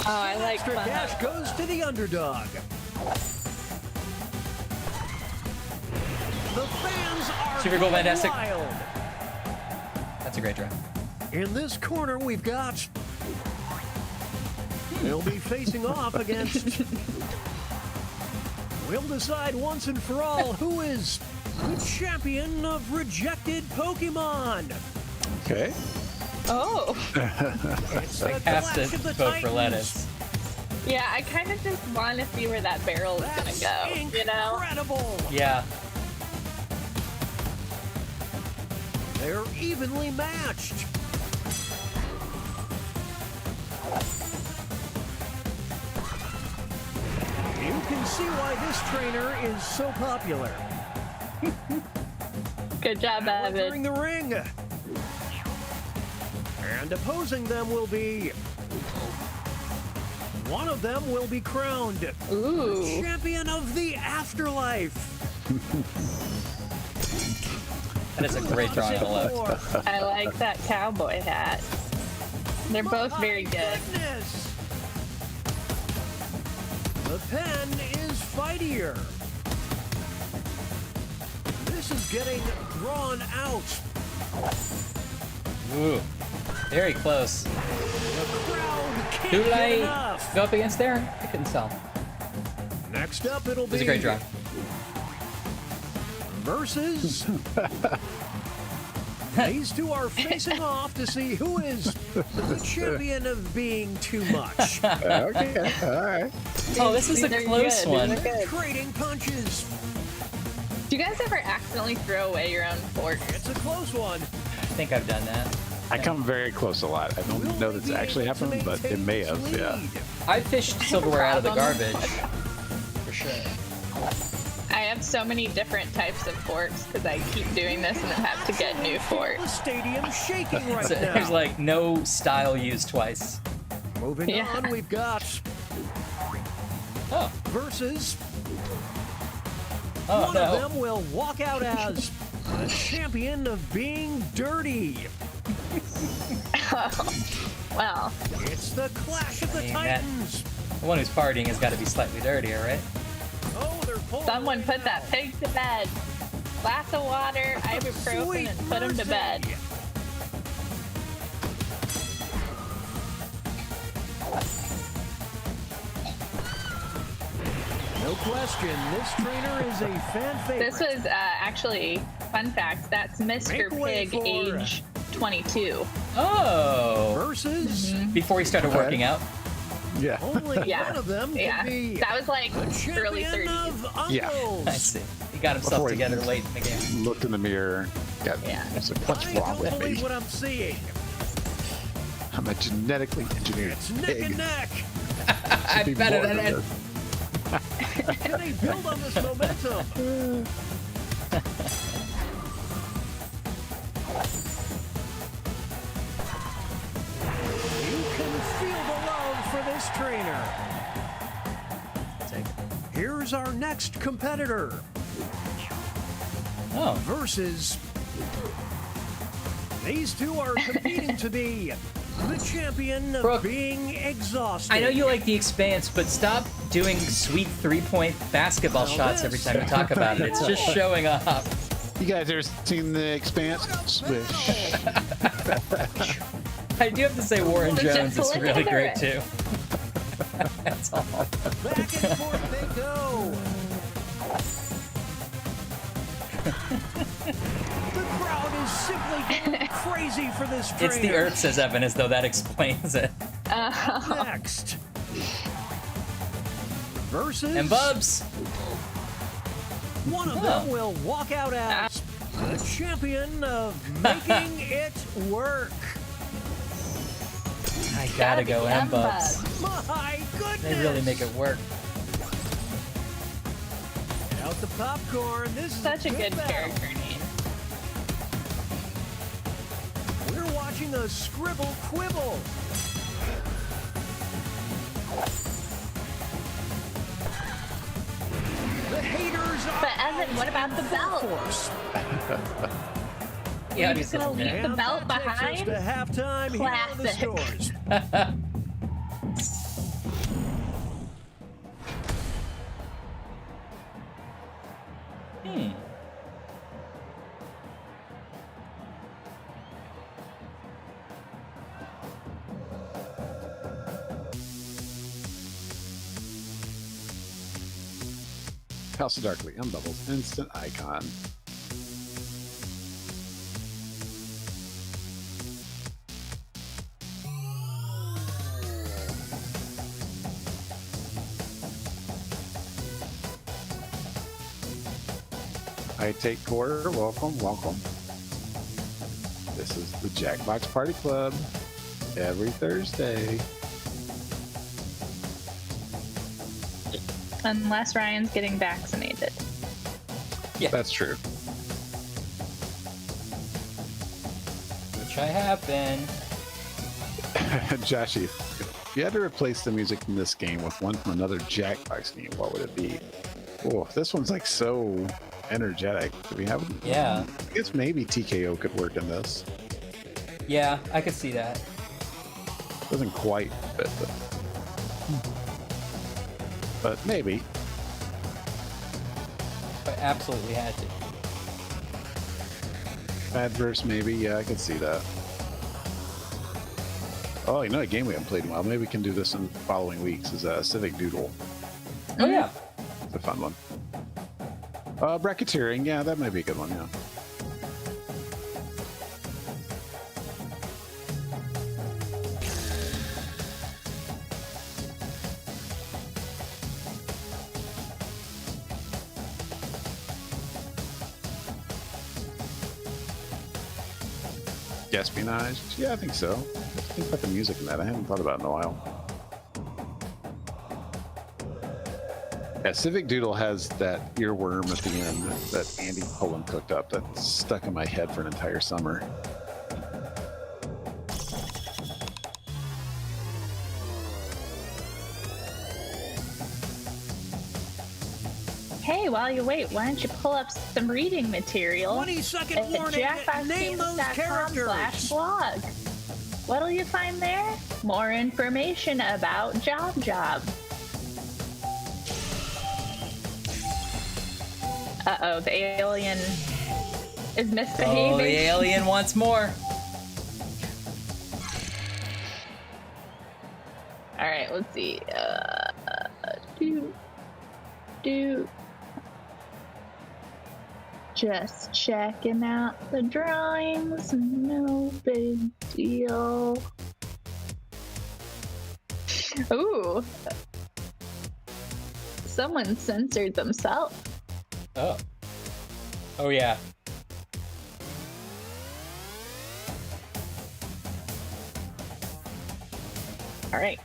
Oh, I like Extra fun. cash goes to the underdog. The fans are Super Cool, going fantastic. wild. That's a great draw. In this corner, we've got. They'll be facing off against. We'll decide once and for all who is the champion of rejected Pokemon. Okay. Oh, It's the I have Clash to of the vote for Titans. lettuce. yeah. I kind of just want to see where that barrel is That's gonna go. You know? incredible. Yeah. They're evenly matched. You can see why this trainer is so popular. Good job, Now Evan. entering the ring. And opposing them will be. One of them will be crowned Ooh. champion of the afterlife. That is a great drawing on the left. Four. I like that cowboy hat. They're both very My good. goodness. The pen is fightier. This is getting drawn out. Ooh. Very close. The crowd can't Too get late. enough. Go up against there. I couldn't tell. Next up, it'll It be was a great draw. versus. These two are facing off to see who is the champion of being too much. Okay. All right. Oh, this is a These are close good. one. These are good. Trading punches. Do you guys ever accidentally throw away your own fork? It's a close one. I think I've done that. I come very close a lot. I don't know that's actually happened, but it may have. Yeah. I fished silverware out of the problem. garbage. For sure. I have so many different types of forks because I keep doing this and then have to get new The forks. stadium shaking right So now. there's like no style used twice. Moving Yeah. on, we've got Oh. versus. Oh One no. of them will walk out as the champion of being dirty. Well, It's the Clash of the Dang that. Titans. The one who's partying has got to be slightly dirtier, right? Oh, they're pulling someone away put now. that pig to bed. Glass of water, ibuprofen, Sweet and put him to mercy. bed. No question, this trainer is a fan favorite. This was actually, fun fact, that's Mr. Make way Pig, for- age 22. Oh. versus Before he started working out. Yeah. only Yeah. one of them Yeah, can be that was like the early champion 30s. of Yeah. uncles. I see. He got himself Before he- together late in the game. Looked in the mirror. Got. Yeah. It's like, what's I wrong don't with believe me? what I'm seeing. I'm a genetically engineered It's neck pig. and neck. I'm Be better more than it. this. Can they build on this momentum? You can feel the love for this trainer. Take it. Here's our next competitor Oh. versus. These two are competing to be the champion of Brooke, being exhausted. I know you like The Expanse, but stop doing sweet 3-point basketball Now shots every this- time you talk about it. It's just showing off. You guys ever seen The Expanse? Swish. I do have to say Warren Just Jones is look really over great it. too. That's all. Back and forth they go. The crowd is simply going crazy for this trainer. It's the Earth, says Evan, as though that explains it. Next. Versus. And Bubs. One of Oh. them will walk out as the champion of making it work. I gotta be go M M Bubs. My goodness. They really make it work. Out the popcorn. This is Such a good battle. character name. We're watching a scribble quibble. The haters are But Evan, what about the full belt? force. Yeah, We're just gonna leave the And belt that takes us behind. to halftime here in the Classic. stores. Hmm. House of Darkly, Unbubbles, instant icon. I take quarter. Welcome, welcome. This is the Jackbox Party Club every Thursday. Unless Ryan's getting vaccinated. That's true. Which I have been. Joshy, if you had to replace the music from this game with one from another Jackbox game, what would it be? Oh, this one's like so energetic. Do we have? Yeah. I guess maybe TKO could work in this. Yeah, I could see that. Doesn't quite fit, but maybe. But absolutely had to. Adverse, maybe. Yeah, I could see that. Oh, you know, a game we haven't played in a while. Maybe we can do this in following weeks. Is Civic Doodle. Oh yeah. It's a fun one. Bracketeering. Yeah, that might be a good one. Yeah. Espionage? Yeah, I think so. Think about the music in that. I haven't thought about it in a while. Yeah, Civic Doodle has that earworm at the end that Andy Pullen cooked up that stuck in my head for an entire summer. Hey, while you wait, why don't you pull up some reading material 20-second at warning. Name those characters. jackbox.com/blog. What'll you find there? More information about Job. Uh-oh, the alien is misbehaving. Oh, the alien wants more. All right, let's see. Just checking out the drawings. No big deal. Ooh. Someone censored themselves. Oh. Oh yeah. All right.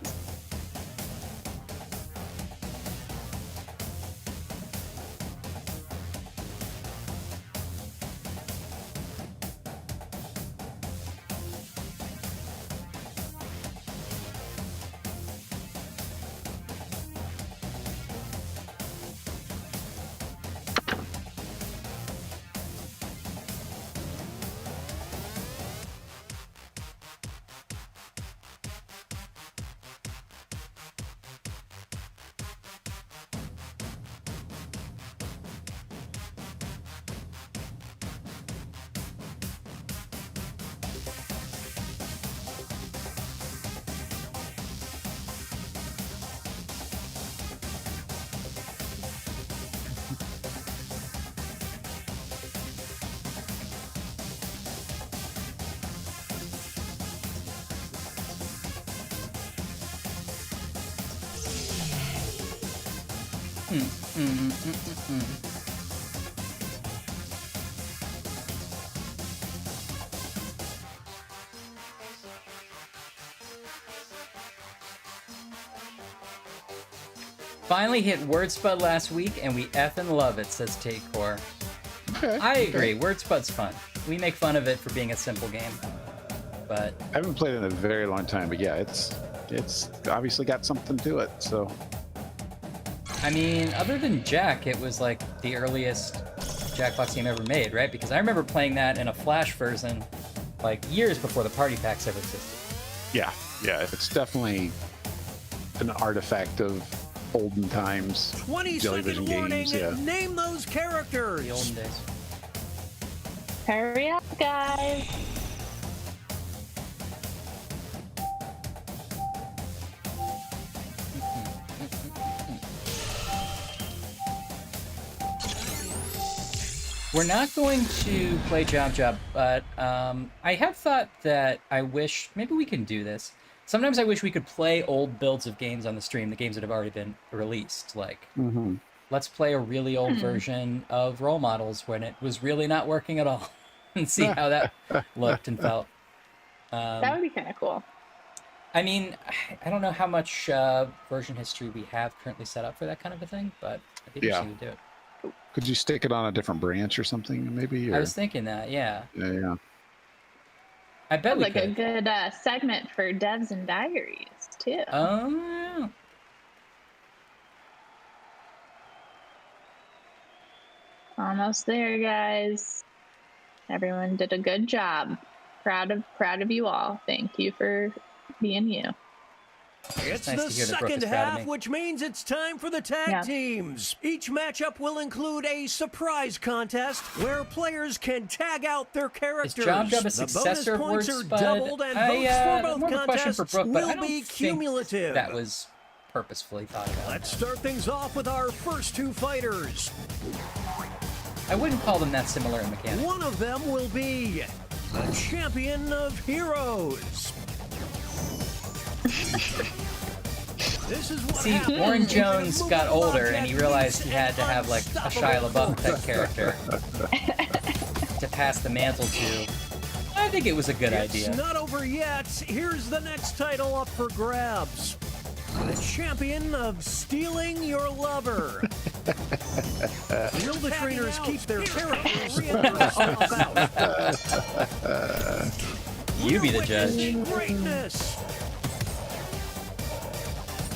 Finally hit WordSpud last week, and we effing love it, says Takecore. I agree. WordSpud's fun. We make fun of it for being a simple game, but I haven't played it in a very long time, but yeah, it's obviously got something to it. So I mean, other than Jack, it was like the earliest Jackbox game ever made, right? Because I remember playing that in a Flash version, like years before the party packs ever existed. Yeah, it's definitely an artifact of olden times. 20-second warning. Name those characters. The olden days. Hurry up, guys. We're not going to play Job Job, but I have thought that I wish maybe we can do this. Sometimes I wish we could play old builds of games on the stream, the games that have already been released. Like, let's play a really old version of Role Models when it was really not working at all, and see how that looked and felt. That would be kind of cool. I mean, I don't know how much version history we have currently set up for that kind of a thing, but I think we should do it. Could you stick it on a different branch or something, maybe? Or... I was thinking that, yeah. Yeah. I bet we like could. a good segment for devs and diaries too. Oh, yeah. Almost there, guys. Everyone did a good job. Proud of you all. Thank you for being you. It's nice the to hear that Brooke second is proud of half, me. which means it's time for the tag teams. Each matchup will include a surprise contest where players can tag out their characters. Is Job Job a The successor of bonus points Words are Spud? doubled, and votes for both more of a question for contests Brooke, but I will don't be think cumulative. that was purposefully thought about. Let's start things off with our first two fighters. I wouldn't call them that similar in mechanics. One of them will be the champion of heroes. This is what See, happens Warren when Jones a got movable older and he object realized he meets had to an have like a Shia unstoppable LaBeouf type character to pass the mantle to. I think it was a good idea. It's not over yet. Here's the next title up for grabs. The champion of stealing your lover. Will the trainers keep their characters in their stuff out? You be the You're judge. witnessing greatness.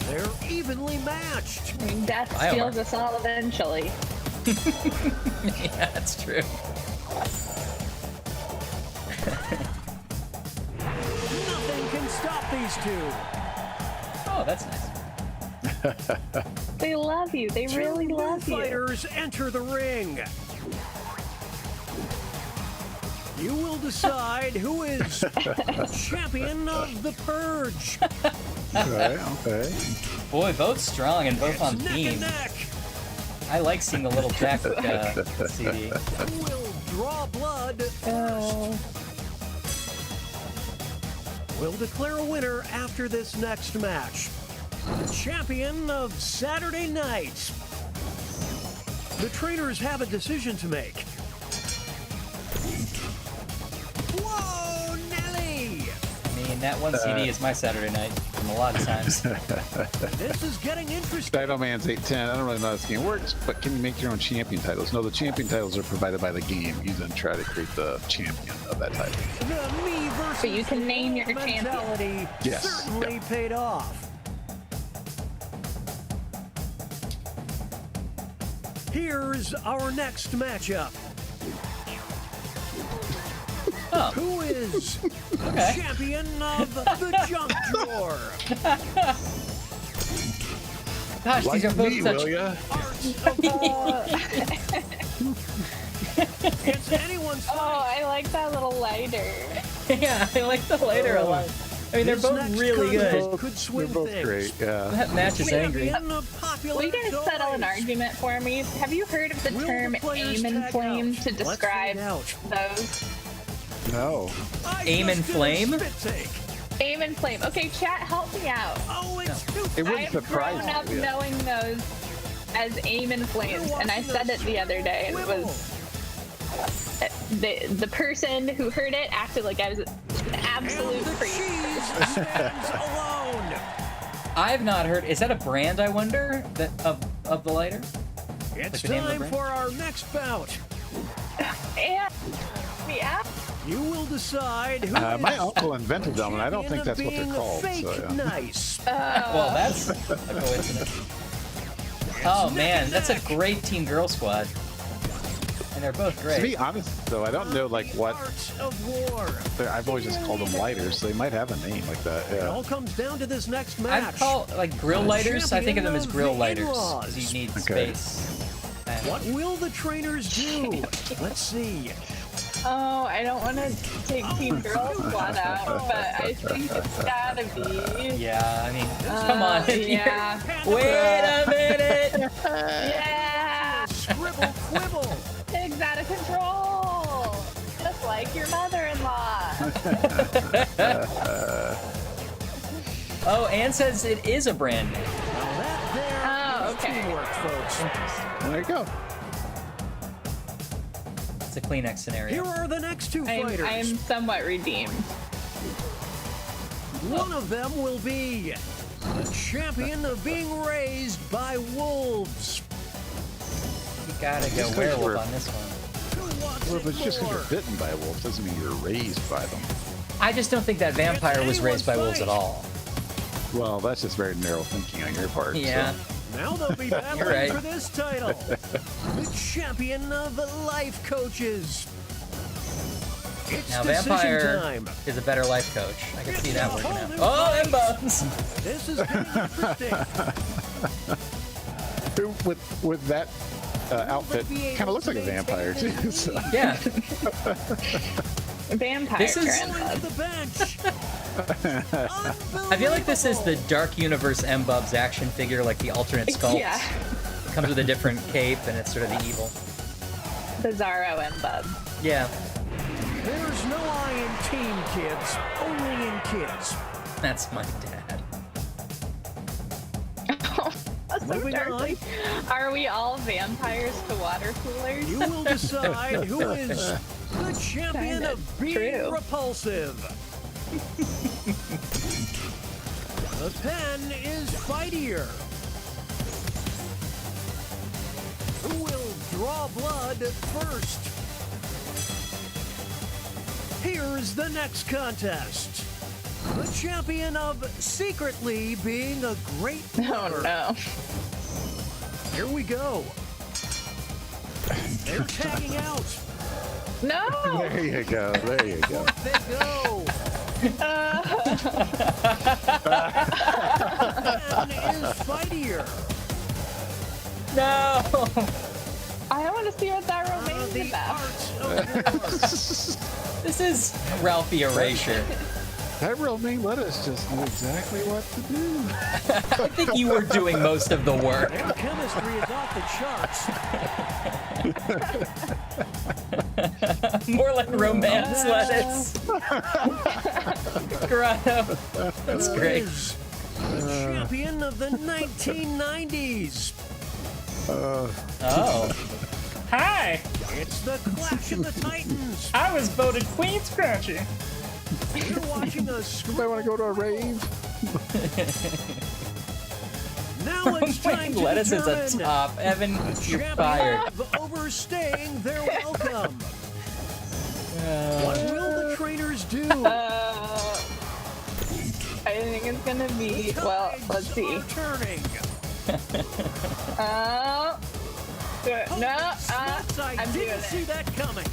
They're evenly matched. I mean, death Iowa. steals us all eventually. Yeah, that's true. Nothing can stop these two. Oh, that's nice. They love you. They really Two love new you. fighters enter the ring. You will decide who is champion of the Purge. Okay. Boy, both strong and both on It's neck theme. and neck. I like seeing the little Jackbox CD. Who will draw blood first? We'll declare a winner after this next match. The champion of Saturday night. The trainers have a decision to make. Whoa, Nelly! I mean, that one CD is my Saturday night from a lot of times. This is getting interesting. Title Man's 810. I don't really know how this game works, but can you make your own champion titles? No, the champion titles are provided by the game. You then try to create the champion of that title. The me versus But you can name your champion. mentality Yes. certainly paid off. Here's our next matchup. Oh, Who is okay. champion of the junk drawer? Gosh, these are both such. ya? It's anyone's Oh, fight. I like that little lighter. Yeah, I like the lighter a lot. I mean, they're This both next really contest good. Could They're swing both things. great. Yeah. That match is angry. Champion of popular Will you guys settle an toys. argument for me? Have you heard of the Will term the players aim and tag flame out? to Let's describe find out. those? No. I Aim just and did a flame? spit take. Aim and flame. Okay, chat, help me out. Oh, it's too It I wouldn't have surprise grown up me. Yeah. knowing those as aim and flames, and I said it the other day, and it was the person who heard it acted like I was an absolute And the freak. cheese stands alone. I've not heard. Is that a brand? I wonder that of the lighter. It's the name of the time brand? for our next bout. And yeah, You will decide who My is uncle invented them, and I don't champion think that's of what they're being called. Fake So, yeah. nice. Well, that's a coincidence. Oh man, that's a great Teen Girl Squad. I and they're both To great. be honest, though, I don't know like what. Art of war. I've always just called them lighters, so they might have a name like that. It Yeah. all comes down to this next I match. call like grill The lighters. I think of them as champion grill of lighters in-laws. because you need Okay. space. And What will the trainers do? Let's see. Oh, I don't want to take Team Girls one out, but I think it's gotta be. yeah, I mean, come on. Yeah. Wait a minute. Yeah. Scribble quibble. Pig's out of control. Just like your mother-in-law. Oh, Anne says it is a brand name. Now that there Oh, is okay. teamwork, folks. There you go. It's a Kleenex scenario. Here are the next two fighters. I'm somewhat redeemed. One of them will be the champion of being raised by wolves. You gotta go Just 'cause werewolf we're- on this one. Well, but just because more. you're bitten by a wolf doesn't mean you're raised by them. I just don't think that vampire was raised by wolves at all. Well, that's just very narrow thinking on your part. Yeah. So. Now they'll be battling You're right. for this title. The champion of life coaches. It's Now, decision vampire time. is a better life coach. I can see that It's a working whole out. new Oh, fight. and bones. This is getting interesting. With that outfit, kind of looks like a vampire too. So. Yeah. Vampire This is- Fan Going to Club. the bench. I feel like this is the Dark Universe M-Bubs action figure, like the alternate sculpt. Yeah. It comes with a different cape, and it's sort of the evil. Bizarro and Bub. Yeah, There's no I in team, kids. Only in kids. that's my dad. So Moving darkly. Are we all vampires to water coolers? You will decide who is the champion Kinda of being true. repulsive. The pen is fightier. Who will draw blood first? Here's the next contest. The champion of secretly being a great Oh lover. no. Here we go. They're tagging out. No! There you go. There you go. Forth they go. Pen is fightier. No! I want to see what that remains The about. art of war. This is Ralphie Erasure. That real mean let us just know exactly what to do. I think you were doing most of the work. Their chemistry is off the charts. More like romance lettuce. Grotto. That's great. Is the champion of the 1990s. Oh. Hi! It's the Clash of the Titans. I was voted Queen Scratchy. You're watching a Anybody want to go to a rave? Now it's time to Lettuce is determine a top. Evan, the you're champion fired. of overstaying their welcome. What will the trainers do? I think it's gonna be. Well, let's see. Tides are turning. No. Smokes, I I'm doing didn't see it. that coming.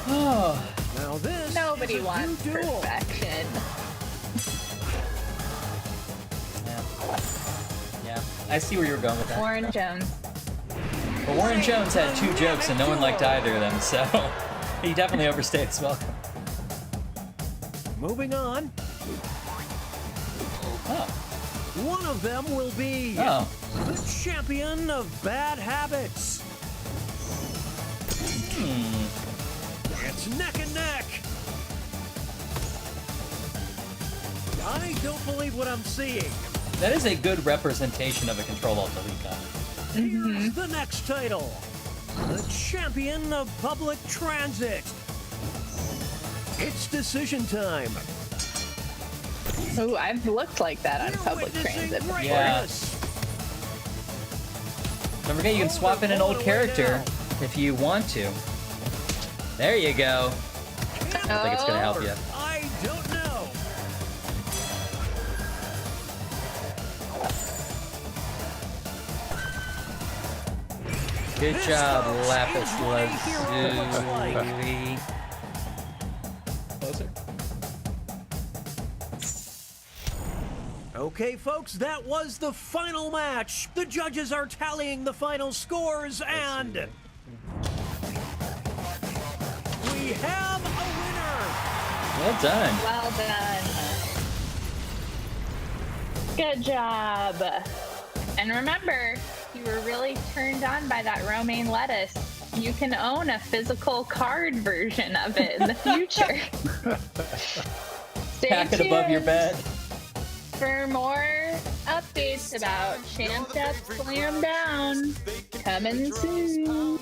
Oh. Now this Nobody is a wants new duel. perfection. Yeah, I see where you were going with that. Warren Jones. But Warren Jones had 2 jokes and no one liked either of them, so he definitely overstayed his welcome. Moving on. Oh. One of them will be Oh. the champion of bad habits. It's neck and neck. I don't believe what I'm seeing. That is a good representation of a Control-Alt-Delete gun. Here's the next title. The champion of public transit. It's decision time. Ooh, I've looked like that on You're public witnessing transit before. Yeah. greatness. Don't forget you can swap in an old character if you want to. There you go. I think it's gonna help you. I don't know. Good job, Lapis Lazuli. Closer. Okay, folks, that was the final match. The judges are tallying the final scores, and we have a winner. Well done. Well done. Good job. And remember, if you were really turned on by that romaine lettuce, you can own a physical card version of it in the future. Stay Pack it above your tuned bed. for more updates about Champ Up Slam Down coming soon.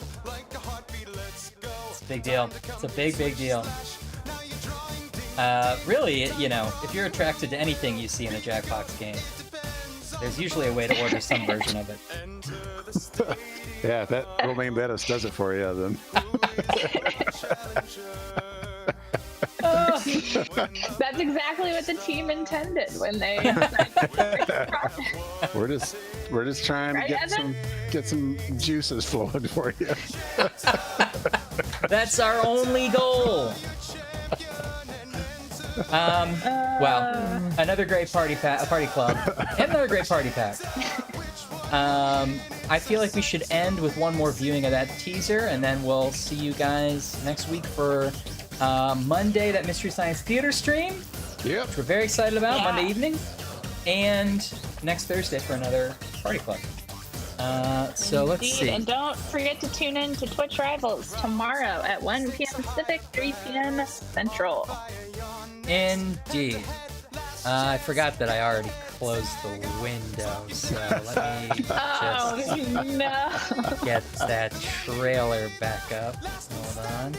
It's a big deal. It's a big, big deal. Really, you know, if you're attracted to anything you see in a Jackbox game, there's usually a way to order some version of it. Yeah, if that romaine lettuce does it for you, then. That's exactly what the team intended when they We're just trying Right, to Evan? get some juices flowing for you. That's our only goal. Wow, another great party club, and another great party pack. I feel like we should end with one more viewing of that teaser, and then we'll see you guys next week for Monday, that Mystery Science Theater stream, Yep. which we're very excited about, Yeah. Monday evening, and next Thursday for another party club. So let's Indeed. see. And don't forget to tune in to Twitch Rivals tomorrow at 1 p.m. Pacific, 3 p.m. Central. Indeed. I forgot that I already closed the window, so let me just Oh, no. get that trailer back up. Hold on.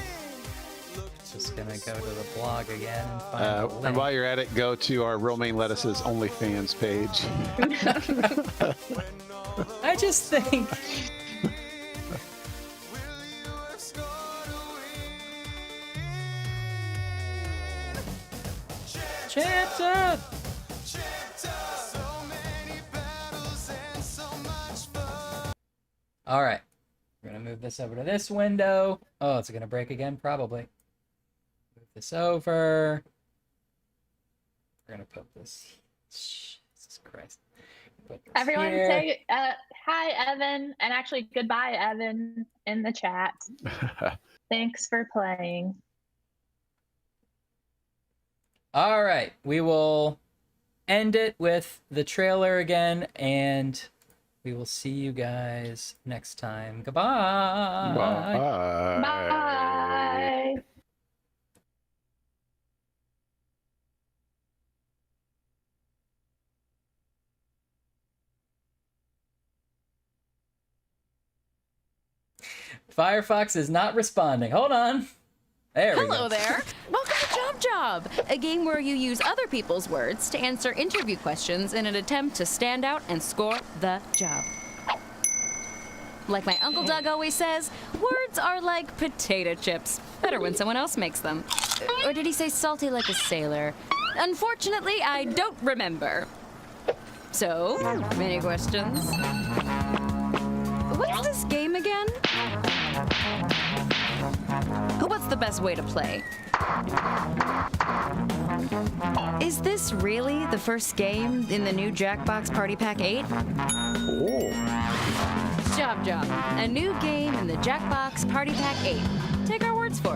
Just gonna go to the blog again and find the link. And while you're at it, go to our romaine lettuce's OnlyFans page. I just think. Chapter! All right. We're going to move this over to this window. Oh, it's going to break again? Probably. Move this over. We're going to put this. Jesus Christ. Put this Everyone here. say hi, Evan, and actually goodbye, Evan, in the chat. Thanks for playing. All right. We will end it with the trailer again, and we will see you guys next time. Goodbye. Bye. Bye. Firefox is not responding. Hold on. There we go. Hello there. Welcome to Job, a game where you use other people's words to answer interview questions in an attempt to stand out and score the job. Like my Uncle Doug always says, words are like potato chips. Better when someone else makes them. Or did he say salty like a sailor? Unfortunately, I don't remember. So, many questions. What's this game again? What's the best way to play? Is this really the first game in the new Jackbox Party Pack 8? Oh. Job, a new game in the Jackbox Party Pack 8. Take our words for it.